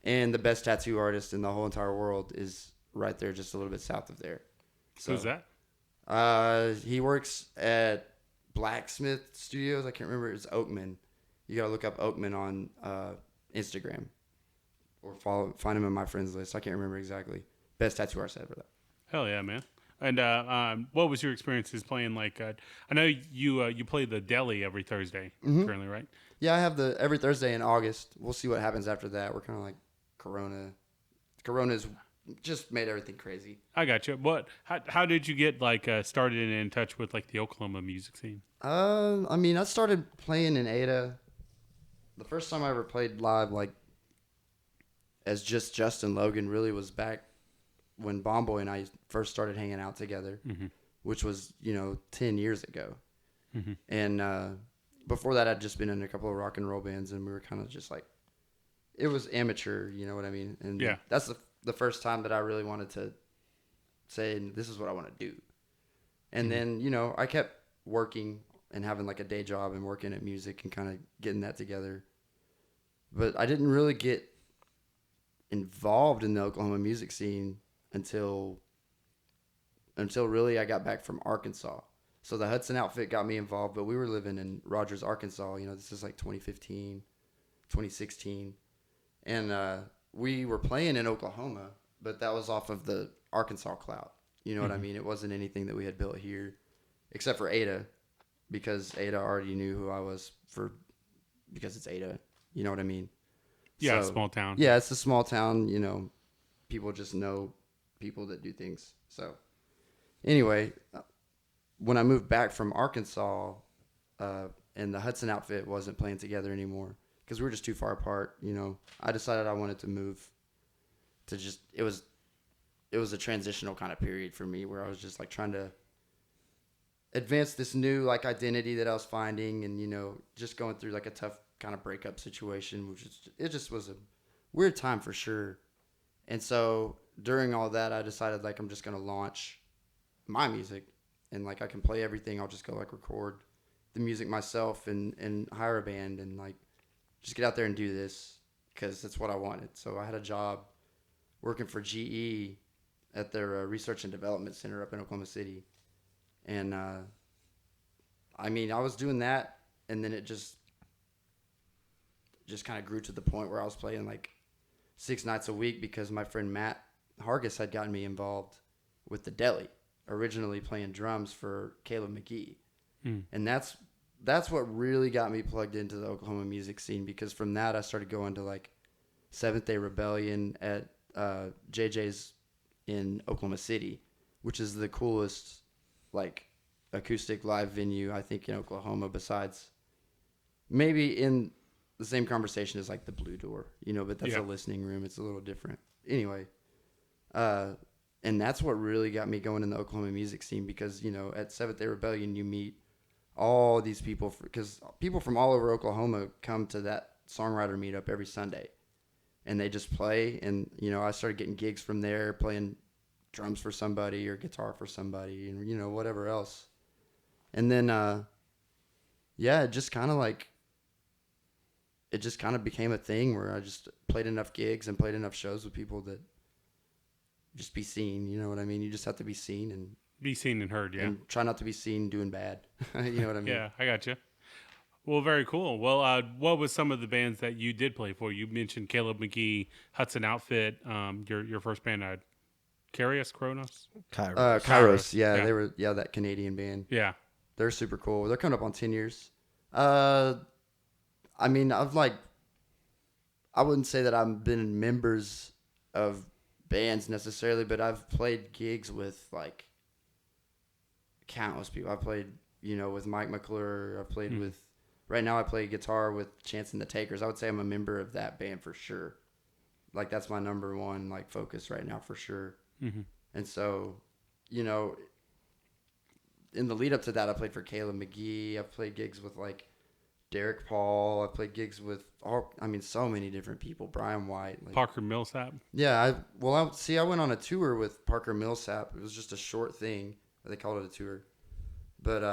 And the best tattoo artist in the whole entire world is right there, just a little bit south of there. So, Who's that? He works at Blacksmith Studios. I can't remember. It's Oakman. You gotta look up Oakman on Instagram or find him in my friends list. I can't remember exactly. Best tattoo artist ever, though. Hell yeah, man. And what was your experiences playing? Like, I know you play the Deli every Thursday currently, right? Yeah, I have the every Thursday in August. We'll see what happens after that. We're kind of like Corona's just made everything crazy. I got you. How did you get like started and in touch with like the Oklahoma music scene? I mean, I started playing in Ada. The first time I ever played live, like as just Justin Logan, really was back when Bomboy and I first started hanging out together, which was 10 years ago. And before that, I'd just been in a couple of rock and roll bands, and we were kind of just like, it was amateur, you know what I mean? And yeah, that's the first time that I really wanted to say, this is what I want to do. And then, I kept working and having like a day job and working at music and kind of getting that together. But I didn't really get involved in the Oklahoma music scene until really I got back from Arkansas. So the Hudson outfit got me involved, but we were living in Rogers, Arkansas. This is like 2015, 2016. And we were playing in Oklahoma, but that was off of the Arkansas clout. You know what I mean? It wasn't anything that we had built here, except for Ada, because Ada already knew who I was because it's Ada. You know what I mean? Yeah, so, small town. Yeah, it's a small town. People just know people that do things. So anyway, when I moved back from Arkansas, and the Hudson outfit wasn't playing together anymore because we were just too far apart, I decided I wanted to move to it was a transitional kind of period for me where I was just like trying to advance this new like identity that I was finding, and just going through like a tough kind of breakup situation, it just was a weird time for sure. And so during all that, I decided like I'm just gonna launch my music, and like I can play everything. I'll just go like record the music myself and hire a band and like just get out there and do this because that's what I wanted. So I had a job working for GE at their research and development center up in Oklahoma City, and I mean I was doing that, and then it just kind of grew to the point where I was playing like 6 nights a week because my friend Matt Hargis had gotten me involved with the Deli, originally playing drums for Caleb McGee. And that's what really got me plugged into the Oklahoma music scene, because from that I started going to like Seventh Day Rebellion at JJ's in Oklahoma City, which is the coolest like acoustic live venue I think in Oklahoma, besides maybe in the same conversation as like the Blue Door, but that's a listening room. It's a little different. Anyway, and that's what really got me going in the Oklahoma music scene, because, at Seventh Day Rebellion, you meet all these people, because people from all over Oklahoma come to that songwriter meetup every Sunday, and they just play. And, I started getting gigs from there, playing drums for somebody or guitar for somebody and, whatever else. And then, it just kind of became a thing where I just played enough gigs and played enough shows with people that just be seen. You know what I mean? You just have to be seen and be seen and heard. Yeah. And try not to be seen doing bad. You know what I mean? Yeah, I got you. Well, very cool. Well, what was some of the bands that you did play for? You mentioned Caleb McGee, Hudson Outfit. Your first band, Carius, Kronos? Kairos. Yeah, they were. Yeah, that Canadian band. Yeah, they're super cool. They're coming up on 10 years. I mean, I wouldn't say that I've been members of bands necessarily, but I've played gigs with like countless people. I played, with Mike McClure. I played with, right now I play guitar with Chance and the Takers. I would say I'm a member of that band for sure. Like that's my number one like focus right now for sure. And so, in the lead up to that, I played for Caleb McGee. I've played gigs with like Derek Paul. I played gigs with so many different people. Brian White, Parker Millsap. Yeah, I went on a tour with Parker Millsap. It was just a short thing. They called it a tour, but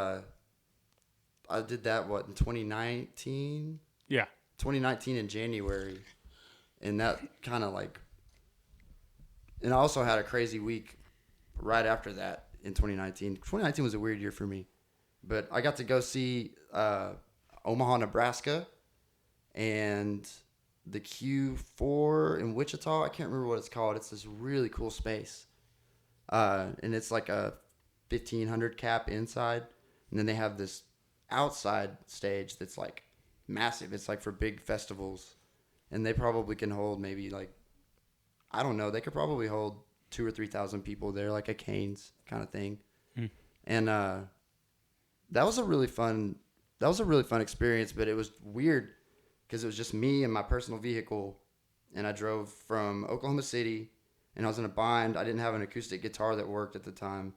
I did that in 2019. Yeah, 2019 in January, and that kind of and I also had a crazy week right after that in 2019. 2019 was a weird year for me, but I got to go see Omaha, Nebraska, and the Q4 in Wichita. I can't remember what it's called. It's this really cool space, and it's like a 1,500 cap inside, and then they have this outside stage that's like massive. It's like for big festivals, and they probably can hold maybe I don't know. They could probably hold 2,000 or 3,000 people there, like a Canes kind of thing. And that was a really fun experience. But it was weird because it was just me and my personal vehicle, and I drove from Oklahoma City, and I was in a bind. I didn't have an acoustic guitar that worked at the time,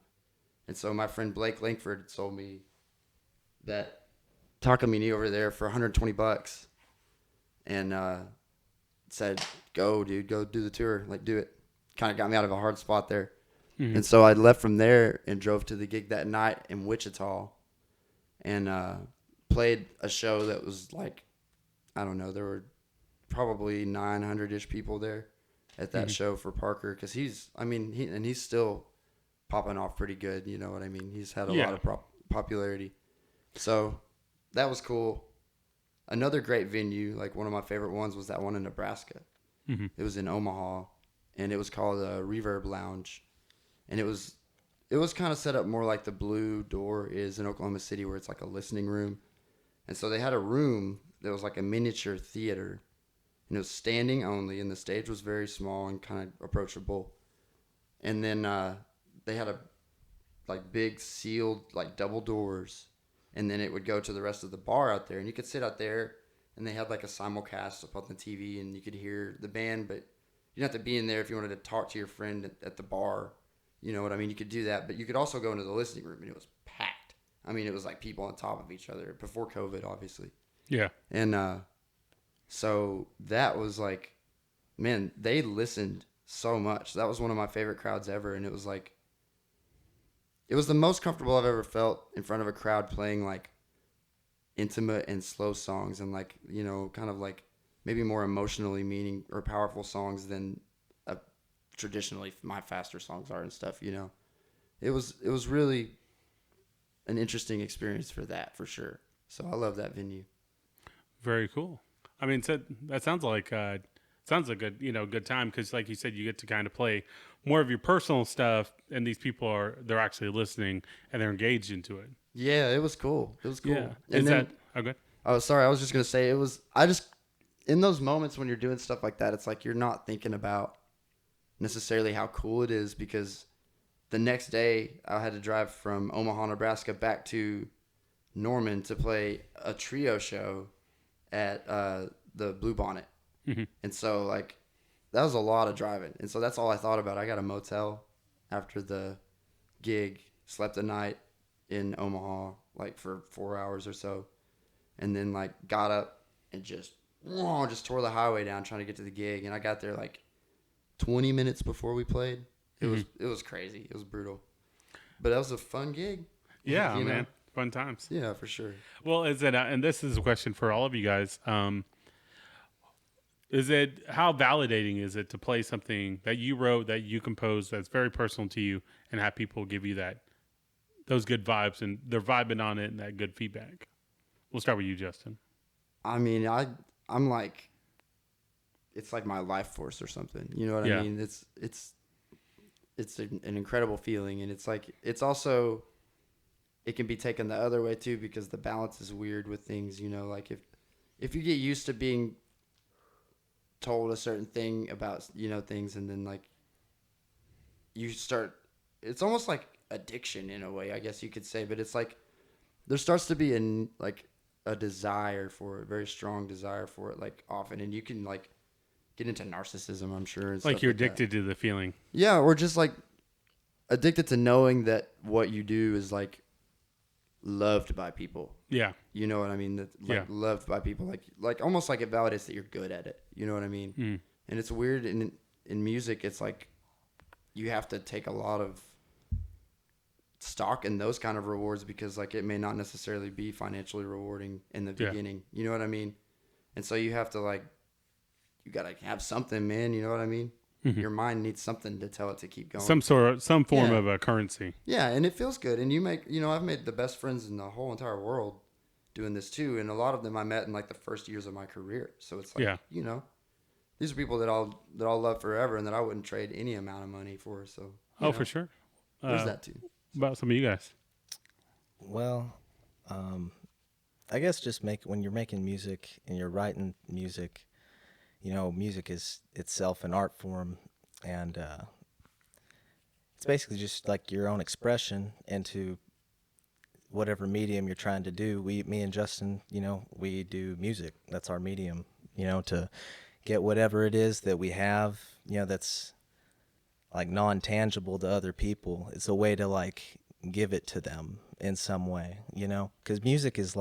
and so my friend Blake Langford told me that Takamine over there for $120, and said, "Go, dude, go do the tour, do it." Kind of got me out of a hard spot there. And so I left from there and drove to the gig that night in Wichita, and played a show that was I don't know, there were probably 900-ish people there at that show for Parker, because he's still popping off pretty good, you know what I mean? He's had a lot of popularity. So that was cool. Another great venue, one of my favorite ones, was that one in Nebraska. It was in Omaha, and it was called Reverb Lounge. And it was kind of set up more like the Blue Door is in Oklahoma City, where it's like a listening room. And so they had a room that was like a miniature theater, and it was standing only, and the stage was very small and kind of approachable. And then they had a big sealed double doors, and then it would go to the rest of the bar out there, and you could sit out there, and they had a simulcast up on the TV, and you could hear the band, but you didn't have to be in there if you wanted to talk to your friend at the bar. You know what I mean? You could do that, but you could also go into the listening room, and it was packed. I mean, it was people on top of each other before COVID, obviously. Yeah. And so that was man, they listened so much. That was one of my favorite crowds ever, and it was it was the most comfortable I've ever felt in front of a crowd playing intimate and slow songs, and kind of maybe more emotionally meaning or powerful songs than traditionally my faster songs are and stuff, you know. It was really an interesting experience for that, for sure. So I love that venue. Very cool. I mean, so that sounds like a good time, because like you said, you get to kind of play more of your personal stuff, and these people they're actually listening and they're engaged into it. Yeah, it was cool. Yeah. And okay? Oh, sorry. I was just gonna say in those moments when you're doing stuff like that, it's you're not thinking about necessarily how cool it is, because the next day I had to drive from Omaha, Nebraska back to Norman to play a trio show at the Blue Bonnet. And so that was a lot of driving, and so that's all I thought about. I got a motel after the gig, slept a night in Omaha for 4 hours or so, and then got up and just tore the highway down trying to get to the gig. And I got there 20 minutes before we played. It was crazy. It was brutal, but that was a fun gig. Yeah, man. Fun times. Yeah, for sure. Well, is it, and this is a question for all of you guys, how validating is it to play something that you wrote, that you composed, that's very personal to you, and have people give you those good vibes, and they're vibing on it and that good feedback? We'll start with you, Justin. I mean, I'm it's my life force or something. You know what I mean? It's an incredible feeling, and it's also, it can be taken the other way too, because the balance is weird with things, you know, if you get used to being told a certain thing about, you know, things, and then you start, it's almost like addiction in a way, I guess you could say, but it's there starts to be a desire for it, very strong desire for it, often, and you can get into narcissism, I'm sure. And you're addicted to the feeling. Yeah, or just addicted to knowing that what you do is loved by people. Yeah. You know what I mean? That's like loved by people, like almost like it validates that you're good at it. You know what I mean? Mm. And it's weird in music. It's like you have to take a lot of stock in those kind of rewards because like it may not necessarily be financially rewarding in the beginning. You know what I mean? And so you have to like, you gotta have something, man. You know what I mean? Mm-hmm. Your mind needs something to tell it to keep going. Some form of a currency. Yeah, and it feels good. And I've made the best friends in the whole entire world doing this too. And a lot of them I met in like the first years of my career. So it's like, these are people that I'll love forever and that I wouldn't trade any amount of money for. So for sure. There's that too. About some of you guys. Well, I guess just when you're making music and you're writing music, music is itself an art form, and it's basically just like your own expression into whatever medium you're trying to do. Me and Justin, we do music. That's our medium, to get whatever it is that we have, that's like non-tangible to other people. It's a way to like give it to them in some way, because music is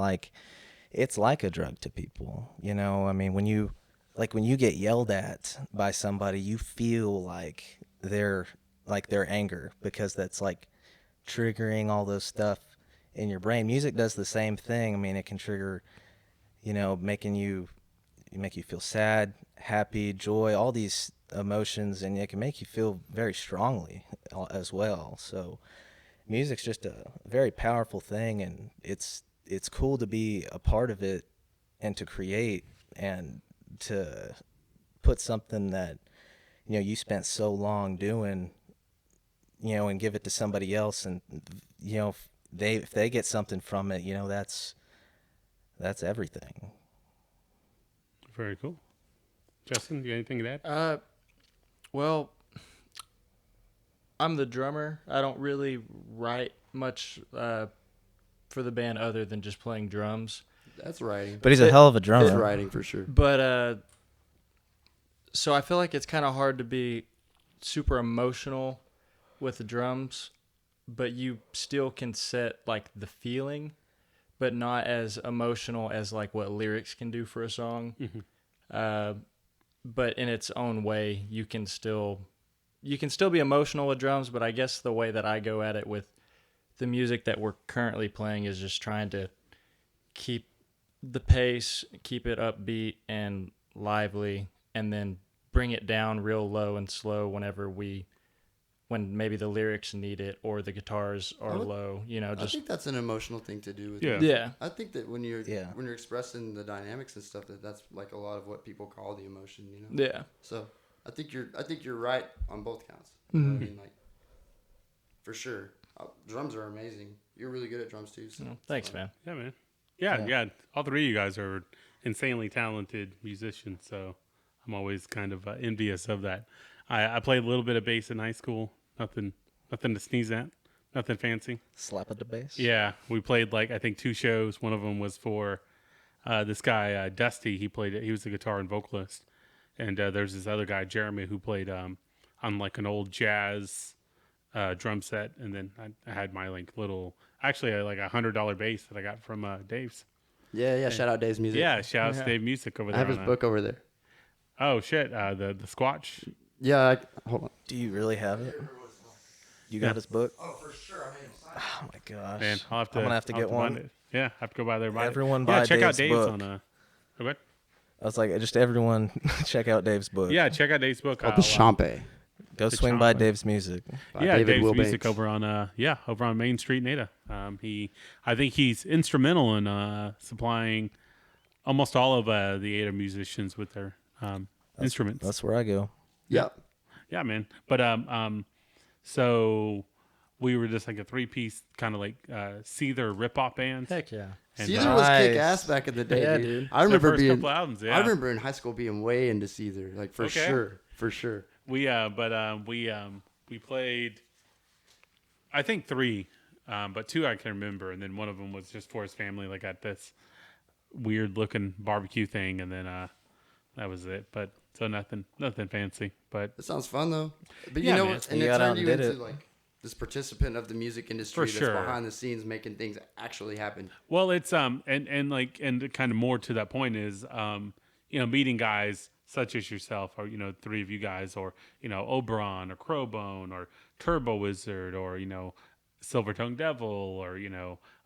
it's like a drug to people, I mean, when you get yelled at by somebody, you feel like their anger, because that's like triggering all those stuff in your brain. Music does the same thing. I mean, it can trigger, make you feel sad, happy, joy, all these emotions, and it can make you feel very strongly as well. So music's just a very powerful thing, and it's cool to be a part of it and to create and to put something that you spent so long doing, and give it to somebody else, and if they get something from it, that's everything. Very cool. Justin, do you have anything to add? Well, I'm the drummer. I don't really write much for the band other than just playing drums. That's writing. But he's a hell of a drummer. It's writing for sure. But so I feel like it's kind of hard to be super emotional with the drums, but you still can set like the feeling, but not as emotional as like what lyrics can do for a song. Mm-hmm. But in its own way, you can still be emotional with drums, but I guess the way that I go at it with the music that we're currently playing is just trying to keep the pace, keep it upbeat and lively, and then bring it down real low and slow when maybe the lyrics need it or the guitars are low, I think that's an emotional thing to do with Yeah. I think that when you're expressing the dynamics and stuff, that's like a lot of what people call the emotion, Yeah. So I think you're right on both counts. You know what I mean? Like, for sure. Drums are amazing. You're really good at drums too. So thanks, man. Yeah, man. Yeah. All three of you guys are insanely talented musicians, so I'm always kind of envious of that. I played a little bit of bass in high school. Nothing to sneeze at. Nothing fancy. Slap at the bass. Yeah, we played I think 2 shows. One of them was for this guy Dusty. He played it. He was the guitar and vocalist. And there's this other guy Jeremy who played on like an old jazz drum set. And then I had my little, actually like $100 bass that I got from Dave's. Yeah. Shout out Dave's Music. Yeah, shout out to Dave Music over there. I have his book over there. Oh shit, the Squatch. Yeah, hold on. Do you really have it? You got his book? Oh, for sure. I mean, oh my gosh. Man, I'm gonna have to get one. Yeah, have to go by there. Everyone buy check out Dave's Dave's book. on what? I was like, just everyone check out Dave's book. Yeah, check out Dave's book. The Champe. Go swing by Dave's Music. Dave's Music over on Main Street, Nada. I think he's instrumental in supplying almost all of the Ada musicians with their instruments. That's where I go. Yeah. Yeah, man. But so we were just like a 3-piece kind of Seether rip-off band. Heck yeah. Seether was kick-ass back in the day, dude. I remember couple albums, I remember in high school being way into Seether, for sure. We played, I think 3, but 2 I can remember, and then one of them was just for his family, at this weird-looking barbecue thing, and then that was it. But so nothing fancy. But it sounds fun though. But yeah, you know man. what? And You it got out turned and you did into it. this participant of the music industry that's behind the scenes making things actually happen. Well, it's and kind of more to that point is meeting guys such as yourself, or three of you guys, or Oberon or Crowbone or Turbo Wizard, or Silver Tongue Devil, or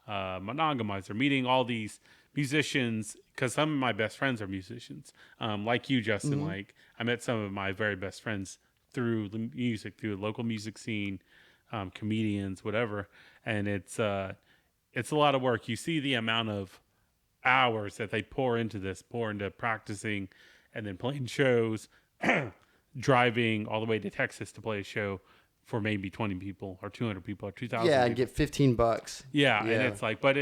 Monogamizer, meeting all these musicians, because some of my best friends are musicians, like you, Justin. Mm-hmm. Like, I met some of my very best friends through the music, through the local music scene, comedians, whatever. And it's a lot of work. You see the amount of hours that they pour into practicing and then playing shows, driving all the way to Texas to play a show for maybe 20 people or 200 people or 2,000 Yeah, people. And get $15. Yeah, and it's like, but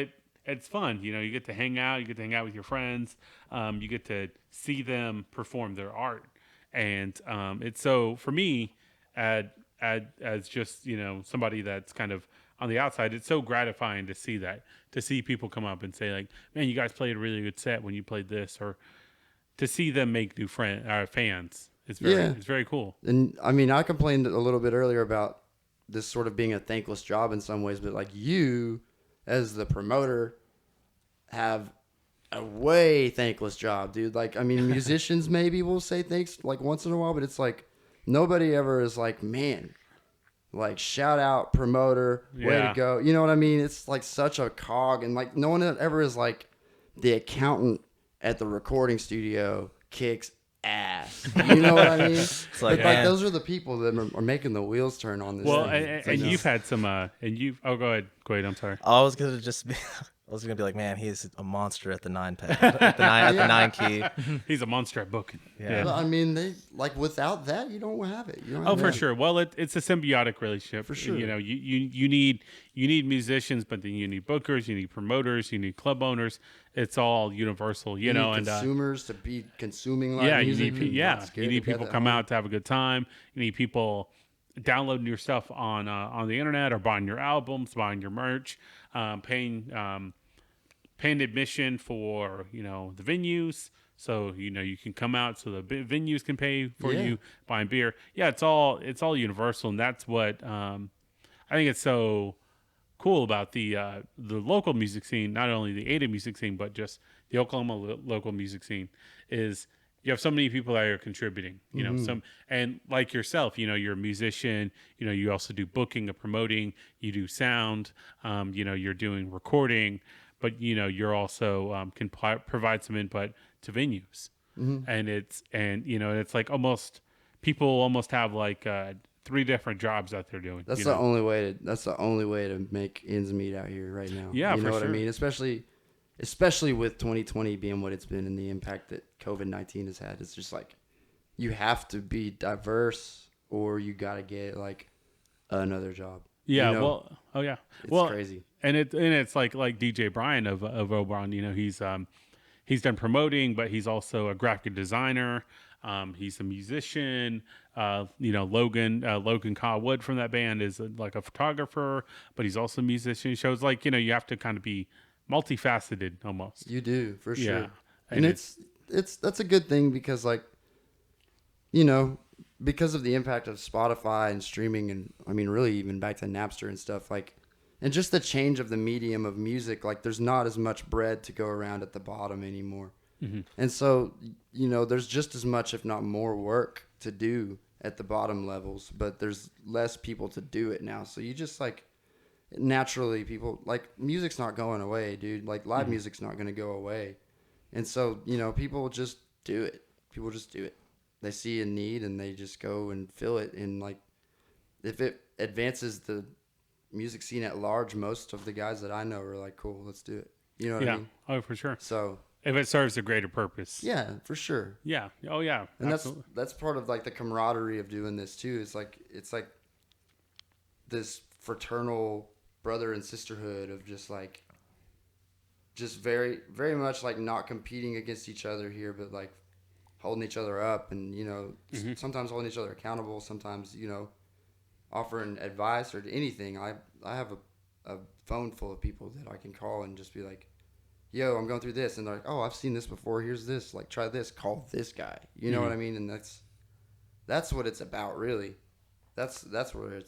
it's fun. You get to hang out. You get to hang out with your friends. You get to see them perform their art. And it's so, for me, as just somebody that's kind of on the outside, it's so gratifying to see that, to see people come up and say like, man, you guys played a really good set when you played this, or to see them make new fans. It's very cool. And I mean, I complained a little bit earlier about this sort of being a thankless job in some ways, but like, you as the promoter have a way thankless job, dude. Like, I mean, musicians maybe will say thanks like once in a while, but it's like nobody ever is like, man, like, shout out promoter, way to go. You know what I mean? It's like such a cog, and like no one ever is like, the accountant at the recording studio kicks ass. You know what I mean? It's like, those are the people that are making the wheels turn on this. Well, thing. and you've had some, go ahead. I'm sorry. I was gonna be like, man, he's a monster at the 9-pad, at the 9 key. He's a monster at booking. Yeah. I mean, they like, without that, you don't have it. You don't have for sure. Well, it's a symbiotic relationship. For sure. You need musicians, but then you need bookers, you need promoters, you need club owners. It's all universal. You know, need consumers to be consuming live music. You need people come out to have a good time. You need people downloading your stuff on the internet, or buying your albums, buying your merch, paying admission for the venues, so you can come out, so the venues can pay for you, buying beer. It's all universal, and that's what I think it's so cool about the local music scene, not only the Ada music scene, but just the Oklahoma local music scene, is you have so many people that are contributing, some, and like yourself, you're a musician, you also do booking and promoting, you do sound, you're doing recording, but you're also can provide some input to venues, and it's like people have like 3 different jobs that they're doing. That's the only way to make ends meet out here right now. Yeah, you know what sure. I mean? Especially with 2020 being what it's been, and the impact that COVID-19 has had. It's just like, you have to be diverse, or you got to get like another job. Yeah. It's crazy. And it's like DJ Brian of Oberon. He's done promoting, but he's also a graphic designer. He's a musician. Logan Wood from that band is like a photographer, but he's also a musician. Shows like you have to kind of be multifaceted almost. You do, for sure. Yeah. And that's a good thing, because like, because of the impact of Spotify and streaming, and I mean really even back to Napster and stuff, like, and just the change of the medium of music, like there's not as much bread to go around at the bottom anymore. Mm-hmm. And so, there's just as much, if not more, work to do at the bottom levels, but there's less people to do it now. So you just like, naturally, people like, music's not going away, dude. Like, live music's not going to go away. And so, people just do it. People just do it. They see a need and they just go and fill it. And like, if it advances the music scene at large, most of the guys that I know are like, cool, let's do it. You know what I mean? Oh, for sure. So if it serves a greater purpose. Yeah, for sure. Yeah. Oh yeah. And that's part of like the camaraderie of doing this too. It's like this fraternal brother and sisterhood of just very, very much like not competing against each other here, but like holding each other up, and sometimes holding each other accountable, sometimes offering advice or anything. I have a phone full of people that I can call and just be like, yo, I'm going through this, and they're like, oh, I've seen this before, here's this, like, try this, call this guy, you know what I mean? And that's what it's about, really. That's where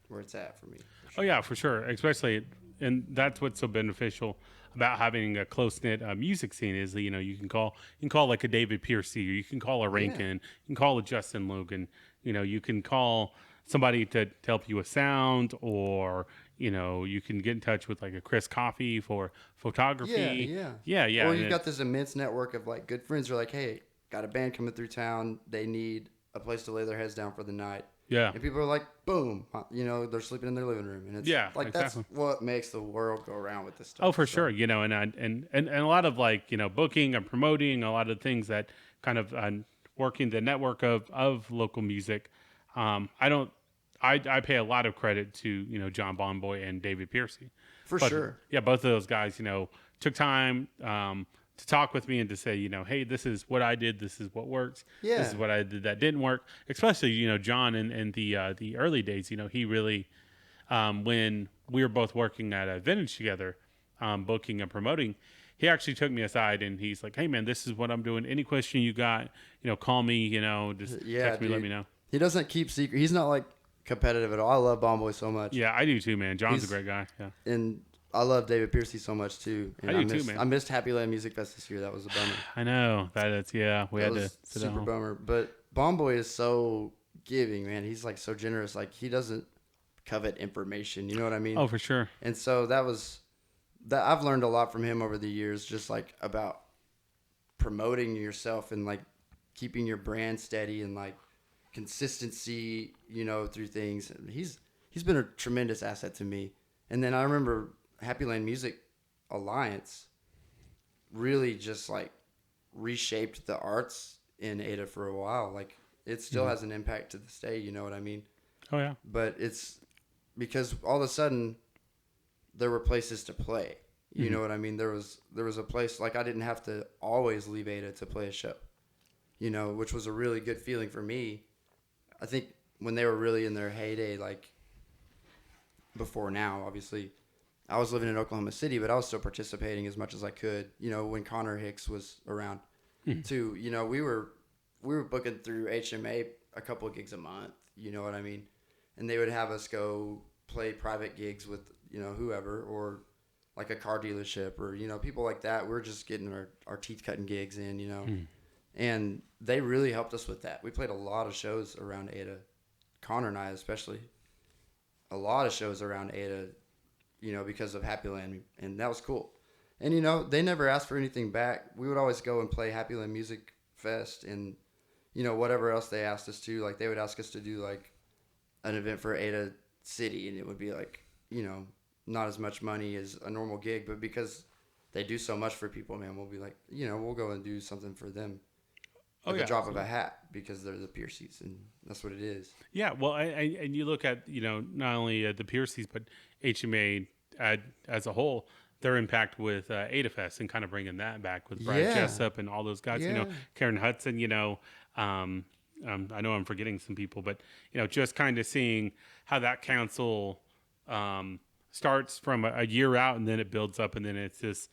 where it's at for me. Oh yeah, for sure. Especially, and that's what's so beneficial about having a close knit music scene is that, you can call like a David Piercy, or you can call a Rankin, you can call a Justin Logan, you can call somebody to help you with sound, or you can get in touch with like a Chris Coffey for photography. Yeah. Or you've got this immense network of like good friends who are like, hey, got a band coming through town, they need a place to lay their heads down for the night. Yeah. And people are like, boom, they're sleeping in their living room. And it's like, exactly. That's what makes the world go around with this stuff. Oh, for sure. And a lot of like, booking and promoting, a lot of things that kind of working the network of local music. I pay a lot of credit to, John Bonboy and David Piercy. For sure. Yeah. Both of those guys, took time, to talk with me and to say, hey, this is what I did. This is what works. Yeah. This is what I did that didn't work. Especially, John in the early days, he really, when we were both working at a Vintage together, booking and promoting, he actually took me aside and he's like, hey man, this is what I'm doing. Any question you got, call me, just text me, let me know. He doesn't keep secret. He's not like competitive at all. I love Bonboy so much. Yeah, I do too, man. John's a great guy. Yeah. And I love David Piercy so much too. And I do too, man. I missed Happy Land Music Fest this year. That was a bummer. I know we had to sit super bummer. But Bonboy is so giving, man. He's like so generous. Like he doesn't covet information. You know what I mean? Oh, for sure. And so that I've learned a lot from him over the years, just like about promoting yourself and like keeping your brand steady and like consistency, through things. He's been a tremendous asset to me. And then I remember Happy Land Music Alliance really just like reshaped the arts in Ada for a while. Like it still has an impact to this day, you know what I mean? Oh yeah. But it's because all of a sudden there were places to play. You know what I mean? There was a place, like I didn't have to always leave Ada to play a show, which was a really good feeling for me. I think when they were really in their heyday, like before now, obviously, I was living in Oklahoma City, but I was still participating as much as I could. When Connor Hicks was around, too. We were booking through HMA a couple of gigs a month. You know what I mean? And they would have us go play private gigs with whoever, or like a car dealership, or people like that. We're just getting our teeth cutting gigs in. And they really helped us with that. We played a lot of shows around Ada, Connor and I especially. A lot of shows around Ada, because of Happy Land, and that was cool. And they never asked for anything back. We would always go and play Happy Land Music Fest, and whatever else they asked us to. Like they would ask us to do like an event for Ada City, and it would be like not as much money as a normal gig, but because they do so much for people, man, we'll be like we'll go and do something for them. At the drop of a hat, because they're the Piercys, and that's what it is. Yeah, well, and you look at not only the Piercys but HMA as a whole, their impact with Ada Fest and kind of bringing that back with Brad Jessup and all those guys. Karen Hudson. I know I'm forgetting some people, but just kind of seeing how that council starts from a year out, and then it builds up, and then it's just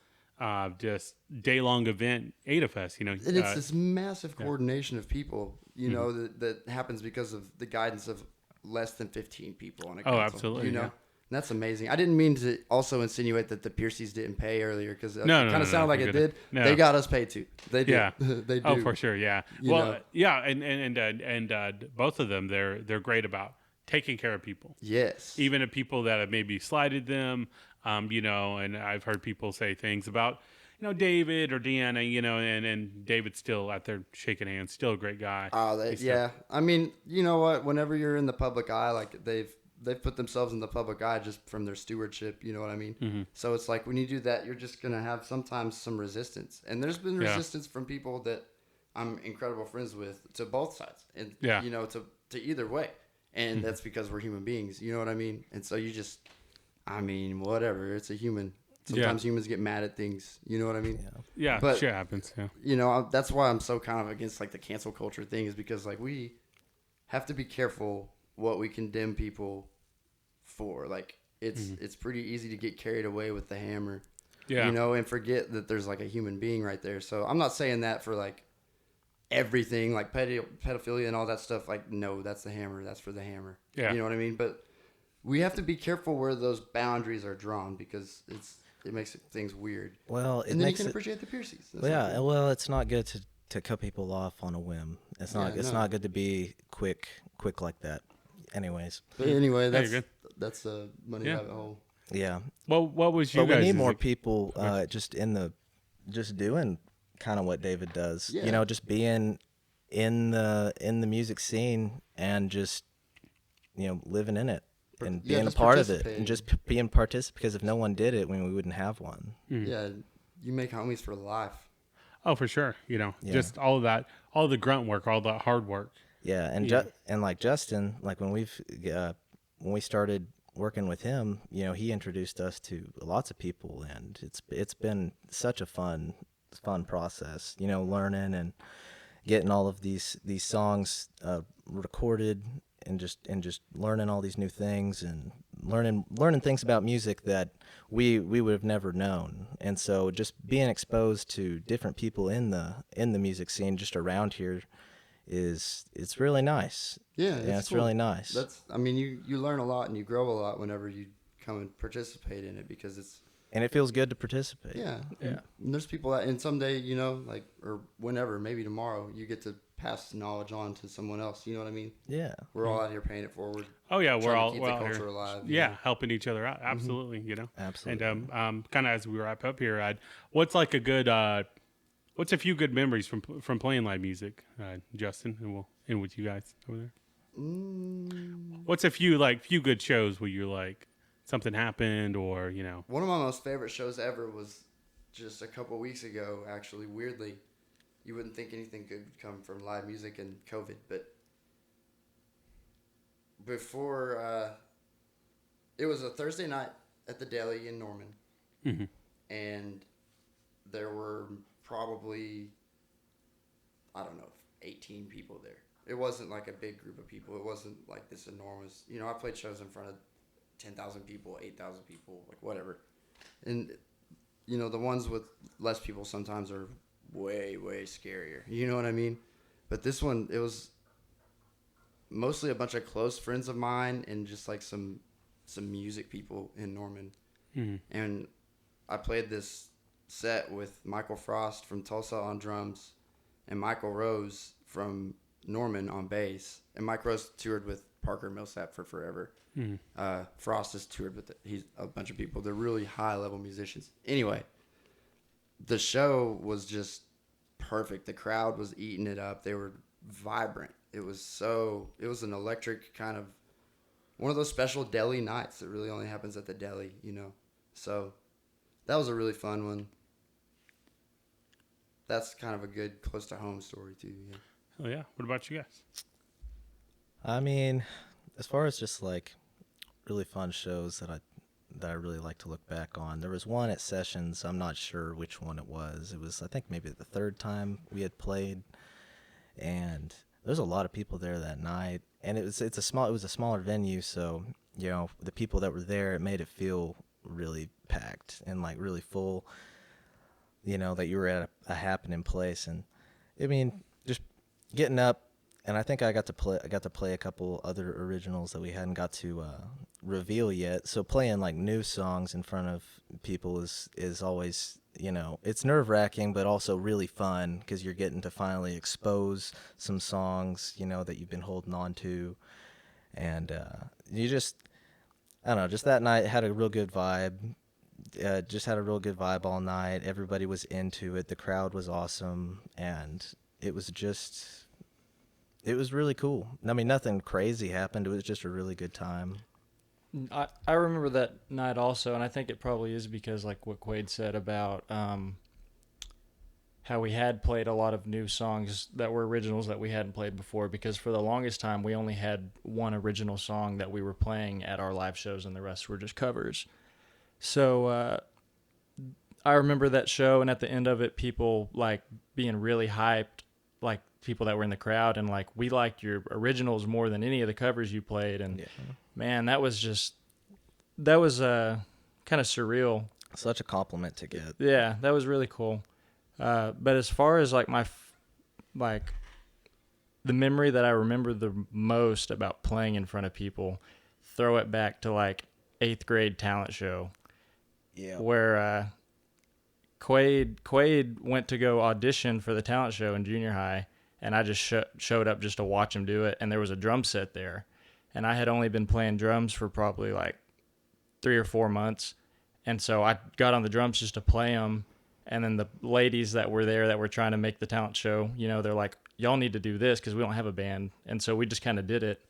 day-long event, Ada Fest, And it's this massive coordination of people, that happens because of the guidance of less than 15 people on a council. Oh, absolutely. And that's amazing. I didn't mean to also insinuate that the Piercys didn't pay earlier, because it kind of sounded like it did. No. They got us paid too. They did. Yeah. They do. Oh, for sure. Yeah. Yeah. And both of them, they're great about taking care of people. Yes. Even if people that have maybe slighted them, and I've heard people say things about, David or Deanna, and David's still out there shaking hands, still a great guy. Yeah. I mean, you know what? Whenever you're in the public eye, like they've put themselves in the public eye just from their stewardship. You know what I mean? Mm-hmm. So it's like when you do that, you're just gonna have sometimes some resistance, and there's been resistance from people that I'm incredible friends with to both sides, and to either way, and that's because we're human beings. You know what I mean? And so you just. I mean, whatever. It's a human. Sometimes humans get mad at things. You know what I mean? Yeah, but shit happens. Yeah. That's why I'm so kind of against like the cancel culture thing, is because like we have to be careful what we condemn people for. Like it's pretty easy to get carried away with the hammer. Yeah. And forget that there's like a human being right there. So I'm not saying that for like everything, like pedophilia and all that stuff. Like, no, that's the hammer. That's for the hammer. Yeah. You know what I mean? But we have to be careful where those boundaries are drawn because it makes things weird. Well, and then you can appreciate the piercings. Well, it's not good to cut people off on a whim. It's not good to be quick like that. Anyways. But anyway, that's a money rabbit hole. Yeah. Well, what was you but guys? We need more people just doing kind of what David does. Yeah. You know, just being in the music scene and just, you know, living in it and being a part of it and just being participant, because if no one did it, we wouldn't have one. Mm. Yeah, you make homies for life. Oh, for sure. You know, just all of that, all the grunt work, all the hard work. Yeah, and and like Justin, like when we started working with him, you know, he introduced us to lots of people, and it's been such a fun process, you know, learning and getting all of these songs recorded and just learning all these new things and learning things about music that we would have never known. And so just being exposed to different people in the music scene just around here it's really nice. Yeah, it's cool. really nice. You learn a lot and you grow a lot whenever you come and participate in it, because and it feels good to participate. Yeah. And there's people that, and someday, you know, like, or whenever, maybe tomorrow, you get to pass knowledge on to someone else. You know what I mean? Yeah. We're all out here paying it forward. Oh yeah, we're all keep the culture here. alive. Yeah, helping each other out. Absolutely, you know. Absolutely. And kind of as we wrap up here, what's like a good, what's a few good memories from playing live music, Justin, and we'll end with you guys over there. What's a few good shows where you're like, something happened, or, you know. One of my most favorite shows ever was just a couple weeks ago, actually. Weirdly, you wouldn't think anything good would come from live music and COVID, but before, it was a Thursday night at the Deli in Norman, and there were probably, 18 people there. It wasn't like a big group of people. It wasn't like this enormous, you know, I played shows in front of 10,000 people, 8,000 people, like whatever. And, you know, the ones with less people sometimes are way, way scarier. You know what I mean? But this one, it was mostly a bunch of close friends of mine and just like some music people in Norman. And I played this set with Michael Frost from Tulsa on drums and Michael Rose from Norman on bass. And Mike Rose toured with Parker Millsap for forever. Frost has toured with he's a bunch of people. They're really high-level musicians. Anyway, the show was just perfect. The crowd was eating it up. They were vibrant. It was an electric kind of, one of those special Deli nights that really only happens at the Deli, you know. So that was a really fun one. That's kind of a good close to home story too. Yeah. Oh yeah. What about you guys? I mean, as far as just like really fun shows that I really like to look back on, there was one at Sessions. I'm not sure which one it was. It was, I think, maybe the third time we had played, and there's a lot of people there that night. And it was a smaller venue, so, you know, the people that were there, it made it feel really packed and like really full. You know, that you were at a happening place. And I mean, just getting up, and I think I got to play a couple other originals that we hadn't got to reveal yet. So playing like new songs in front of people is always, you know, it's nerve-wracking, but also really fun because you're getting to finally expose some songs, you know, that you've been holding on to. And you just, I don't know, just that night had a real good vibe. Just had a real good vibe all night. Everybody was into it. The crowd was awesome. And it was really cool. I mean, nothing crazy happened. It was just a really good time. I remember that night also, and I think it probably is because, like what Quaid said about how we had played a lot of new songs that were originals that we hadn't played before, because for the longest time we only had one original song that we were playing at our live shows and the rest were just covers. So I remember that show, and at the end of it, people like being really hyped, like people that were in the crowd, and like, we liked your originals more than any of the covers you played. And man, that was kind of surreal. Such a compliment to get. Yeah, that was really cool. But as far as like the memory that I remember the most about playing in front of people, throw it back to like 8th grade talent show. Yeah. Where Quaid went to go audition for the talent show in junior high, and I just showed up just to watch him do it, and there was a drum set there. And I had only been playing drums for probably like 3 or 4 months, and so I got on the drums just to play them. And then the ladies that were there that were trying to make the talent show, you know, they're like, y'all need to do this because we don't have a band. And so we just kind of did it.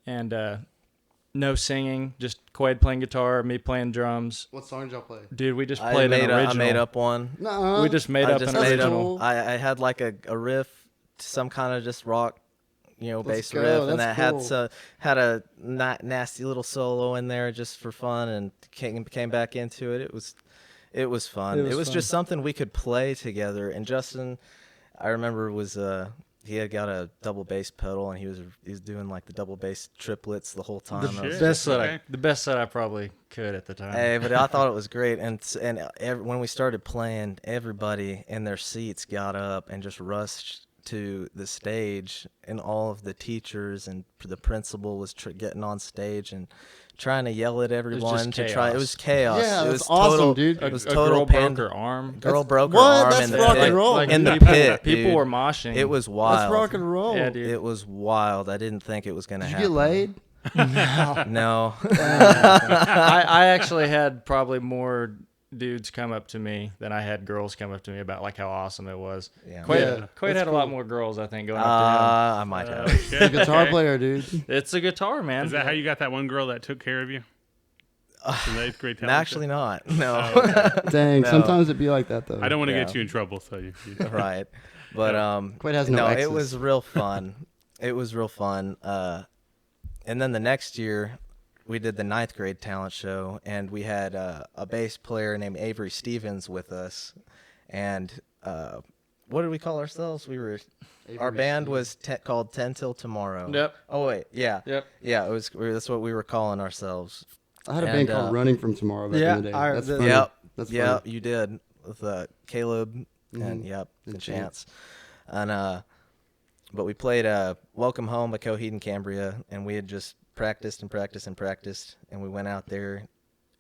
And no singing, just Quaid playing guitar, me playing drums. What song did y'all play? Dude, we just played an original. I made up one. We just made up an original. I had like a riff, some kind of just rock, bass riff, and that cool. had a nasty little solo in there just for fun, and came back into it. It was fun. It was just something we could play together. And Justin, I remember, he had got a double bass pedal, and he was doing like the double bass triplets the whole time. The best that I probably could at the time. Hey, but I thought it was great. And when we started playing, everybody in their seats got up and just rushed to the stage, and all of the teachers and the principal was getting on stage and trying to yell at everyone to try. It was chaos. Yeah, it was awesome, total, dude. It was a total girl broke her arm. Girl broke her What? arm That's in rock the and roll. pit. In the people, pit, people dude. were moshing. It was wild. That's rock and roll. Yeah, dude. It was wild. I didn't think it was gonna Did you happen. get laid? No. I actually had probably more dudes come up to me than I had girls come up to me about like how awesome it was. Yeah. Quaid had a lot more girls, I think, going up to I might have. The guitar player, dude. him. It's a guitar, man. Is that how you got that one girl that took care of you? In the 8th grade talent Actually, show? not. No. Oh, okay. Dang, No. sometimes it'd be like that though. I don't want to Yeah. get you in trouble, so you Right. But Quaid has no exes. it was real fun. It was real fun. And then the next year, we did the 9th grade talent show, and we had a bass player named Avery Stevens with us. And what did we call ourselves? Our band was called 10 Till Tomorrow. Yep. Oh wait, yeah. Yep. Yeah, that's what we were calling ourselves. I had a band called Running from Tomorrow back in the day. That's funny. Yep. That's Yeah, funny. you did with and Mhm. and And Chance. And but we played Welcome Home by Coheed and Cambria, and we had just practiced, and we went out there,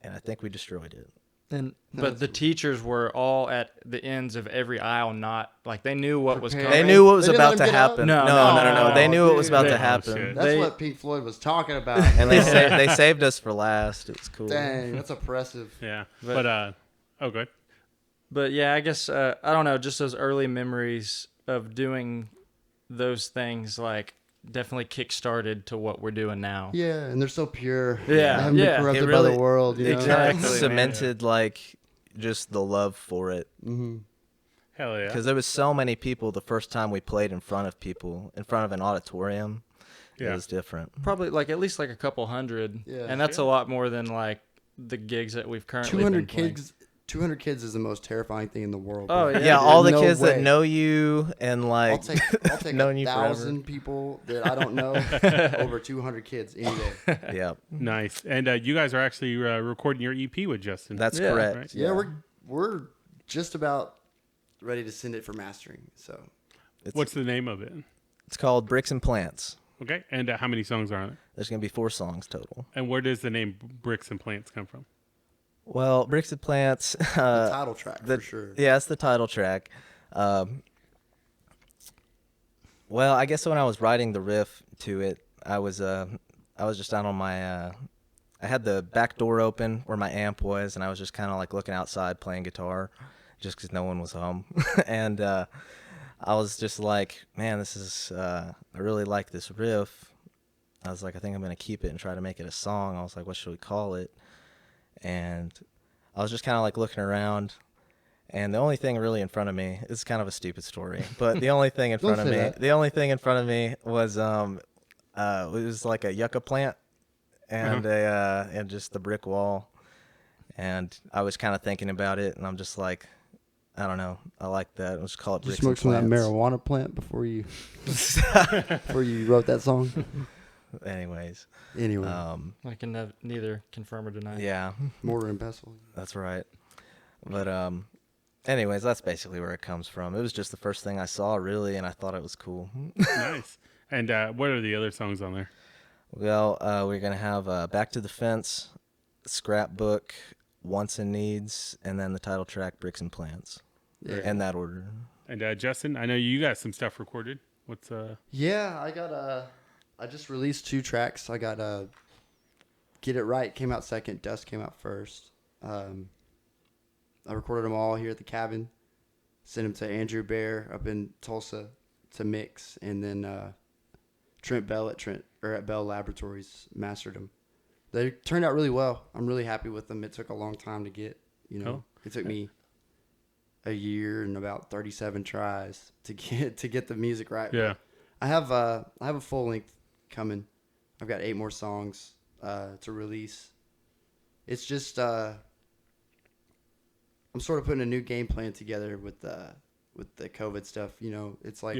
and I think we destroyed it. But the teachers were all at the ends of every aisle, not like they knew what was coming. They knew what was They didn't about let to him get out? happen. No. They knew what was about Dude. to Oh, happen. shit. That's They- what Pink Floyd was talking about. And they saved us for last. It was cool. Dang, that's oppressive. Yeah. But- Oh, good. But yeah, I guess I don't know, just those early memories of doing those things like definitely kick-started to what we're doing now. Yeah, and they're so pure. Yeah, They haven't yeah. been corrupted It by really- the world. You know? Exactly. Cemented like just the love for it. Mm-hmm. Hell yeah. Because there was so many people the first time we played in front of an auditorium. Yeah. It was different. Probably like at least like a couple hundred. Yeah. And that's a lot more than like the gigs that we've currently 200 been playing. kids. 200 kids is the most terrifying thing in the world. Oh, bro. yeah. Yeah, all the No kids that way. know you and I'll like take known you 1,000 people that I don't know over 200 kids any day. yeah, Nice. And you guys are actually recording your EP with Justin. that's Yeah. correct. Right. Yeah, we're just about ready to send it for mastering. So What's the name of it? It's called Bricks and Plants. Okay. And how many songs are on it? There's gonna be 4 songs total. And where does the name Bricks and Plants come from? Well, Bricks and Plants. the title track for sure. Yeah, it's the title track. Well, I guess when I was writing the riff to it, I was just out on my. I had the back door open where my amp was, and I was just kind of like looking outside playing guitar, just because no one was home. And I was just like, man, this is. I really like this riff. I was like, I think I'm gonna keep it and try to make it a song. I was like, what should we call it? And I was just kind of like looking around, and the only thing really in front of me, it's kind of a stupid story, but the only thing in front of say me, that. was it was like a yucca plant and and just the brick wall, and I was kind of thinking about it, and I'm just like, I don't know, I like that. Let's call it Did you Bricks smoke and some of that Plants. marijuana plant before you wrote that song? Anyways, Anyway, I can neither confirm or deny. yeah, mortar and pestle. that's right. But anyways, that's basically where it comes from. It was just the first thing I saw, really, and I thought it was cool. Nice. And what are the other songs on there? Well, we're going to have Back to the Fence, Scrapbook, Wants and Needs, and then the title track, Bricks and Plants. Yeah. In that order. And Justin, I know you got some stuff recorded. What's Yeah, I just released 2 tracks. I got Get It Right came out second, Dust came out first. I recorded them all here at the cabin. Sent them to Andrew Bear up in Tulsa to mix, and then Trent Bell at Bell Laboratories mastered them. They turned out really well. I'm really happy with them. It took a long time to get. It took me a year and about 37 tries to get the music right. Yeah. But I have a full length coming. I've got 8 more songs to release. It's just I'm sort of putting a new game plan together with the COVID stuff. It's like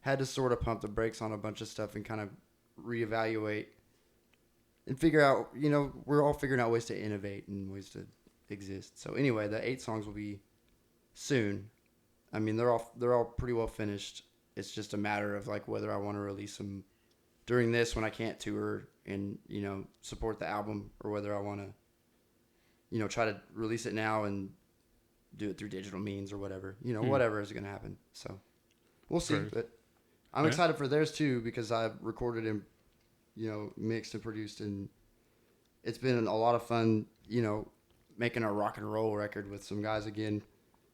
had to sort of pump the brakes on a bunch of stuff and kind of reevaluate and figure out. We're all figuring out ways to innovate and ways to exist. So anyway, the 8 songs will be soon. I mean, they're all pretty well finished. It's just a matter of like whether I want to release them during this when I can't tour and support the album, or whether I want to try to release it now and do it through digital means or whatever. Whatever is going to happen. So we'll see. But I'm excited for theirs too, because I've recorded and mixed and produced, and it's been a lot of fun. Making a rock and roll record with some guys again.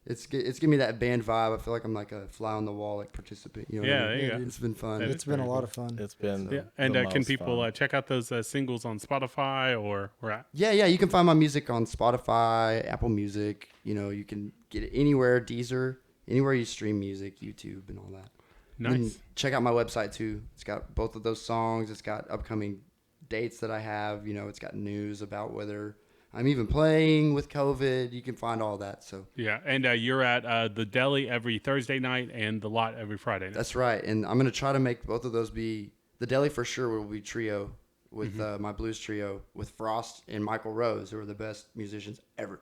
It's giving me that band vibe. I feel like I'm like a fly on the wall, like participant. There you go. It's been fun. It's been a lot of fun. It's been And can people check out those singles on Spotify or where at? Yeah. You can find my music on Spotify, Apple Music. You can get it anywhere, Deezer, anywhere you stream music, YouTube, and all that. Nice. And check out my website too. It's got both of those songs. It's got upcoming dates that I have. It's got news about whether I'm even playing with COVID. You can find all that. So yeah, and you're at the Deli every Thursday night and the Lot every Friday night. That's right, and I'm gonna try to make both of those be the Deli for sure. Will be trio with my blues trio with Frost and Michael Rose, who are the best musicians ever.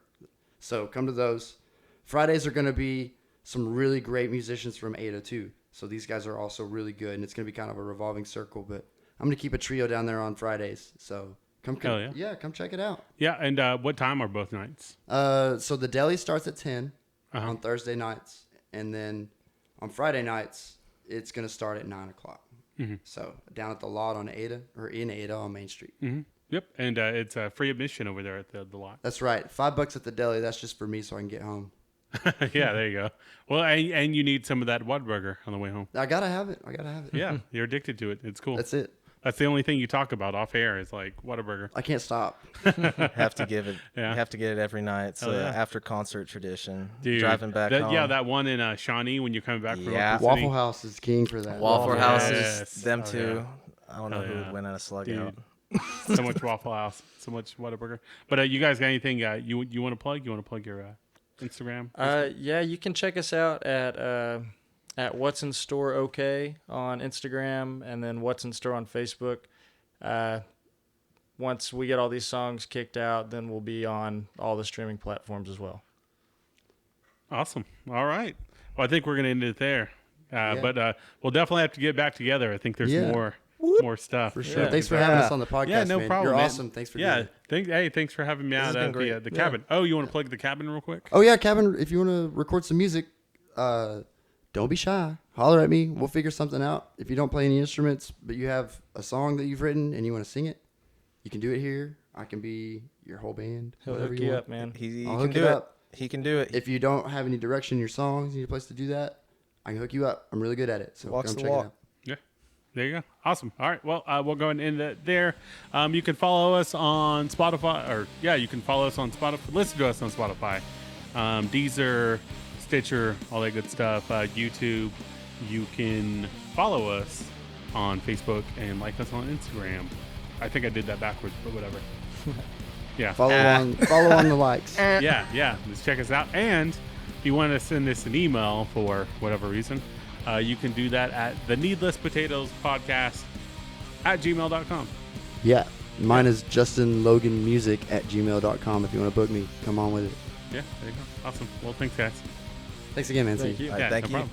So come to those. Fridays are gonna be some really great musicians from Ada too. So these guys are also really good, and it's gonna be kind of a revolving circle. But I'm gonna keep a trio down there on Fridays. So. Come check it out. Yeah, and what time are both nights? So the Deli starts at 10 on Thursday nights, and then on Friday nights it's going to start at 9 o'clock. Mm-hmm. So down at the Lot in Ada on Main Street. Mm-hmm. Yep, and it's free admission over there at the Lot. That's right. $5 at the Deli. That's just for me so I can get home. Yeah, there you go. Well, and you need some of that Whataburger on the way home. I gotta have it. Yeah, you're addicted to it. It's cool. That's it. That's the only thing you talk about off air is like Whataburger. I can't stop. Have to give it. Yeah. You have to get it every night. It's after concert tradition. Dude, driving back home. Yeah, that one in Shawnee when you're coming back from Waffle House is king for that. Waffle House is them two. Yeah. I don't know who would win out of slug out. So much Waffle House, so much Whataburger. But you guys got anything you want to plug? You want to plug your Instagram? Yeah, you can check us out at What's in Store OK on Instagram, and then What's in Store on Facebook. Once we get all these songs kicked out, then we'll be on all the streaming platforms as well. Awesome. All right. Well, I think we're going to end it there. But we'll definitely have to get back together. I think there's more stuff. For sure. Yeah. Thanks for having us on the podcast, Yeah, no problem. You're man. awesome. Thanks for doing it. Thanks for having me out at the cabin. Oh, you want to plug the cabin real quick? Oh, yeah, cabin. If you want to record some music, don't be shy. Holler at me. We'll figure something out. If you don't play any instruments, but you have a song that you've written and you want to sing it, you can do it here. I can be your whole band. He'll hook you up, man. I'll hook it up. He can do it. If you don't have any direction in your songs, you need a place to do that, I can hook you up. I'm really good at it. So come check it out. Yeah. There you go. Awesome. All right. Well, we'll go and end it there. You can follow us on Spotify, you can follow us on Spotify. Listen to us on Spotify, Deezer, Stitcher, all that good stuff. YouTube. You can follow us on Facebook and like us on Instagram. I think I did that backwards, but whatever. Yeah. Follow on the likes. Yeah. Just check us out. And if you want to send us an email for whatever reason, you can do that at theneedlesspotatoespodcast@gmail.com. Yeah. Mine is justinloganmusic@gmail.com. If you want to book me, come on with it. Yeah, there you go. Awesome. Well, thanks, guys. Thanks again, man. Thank you. Yeah, thank no you. problem.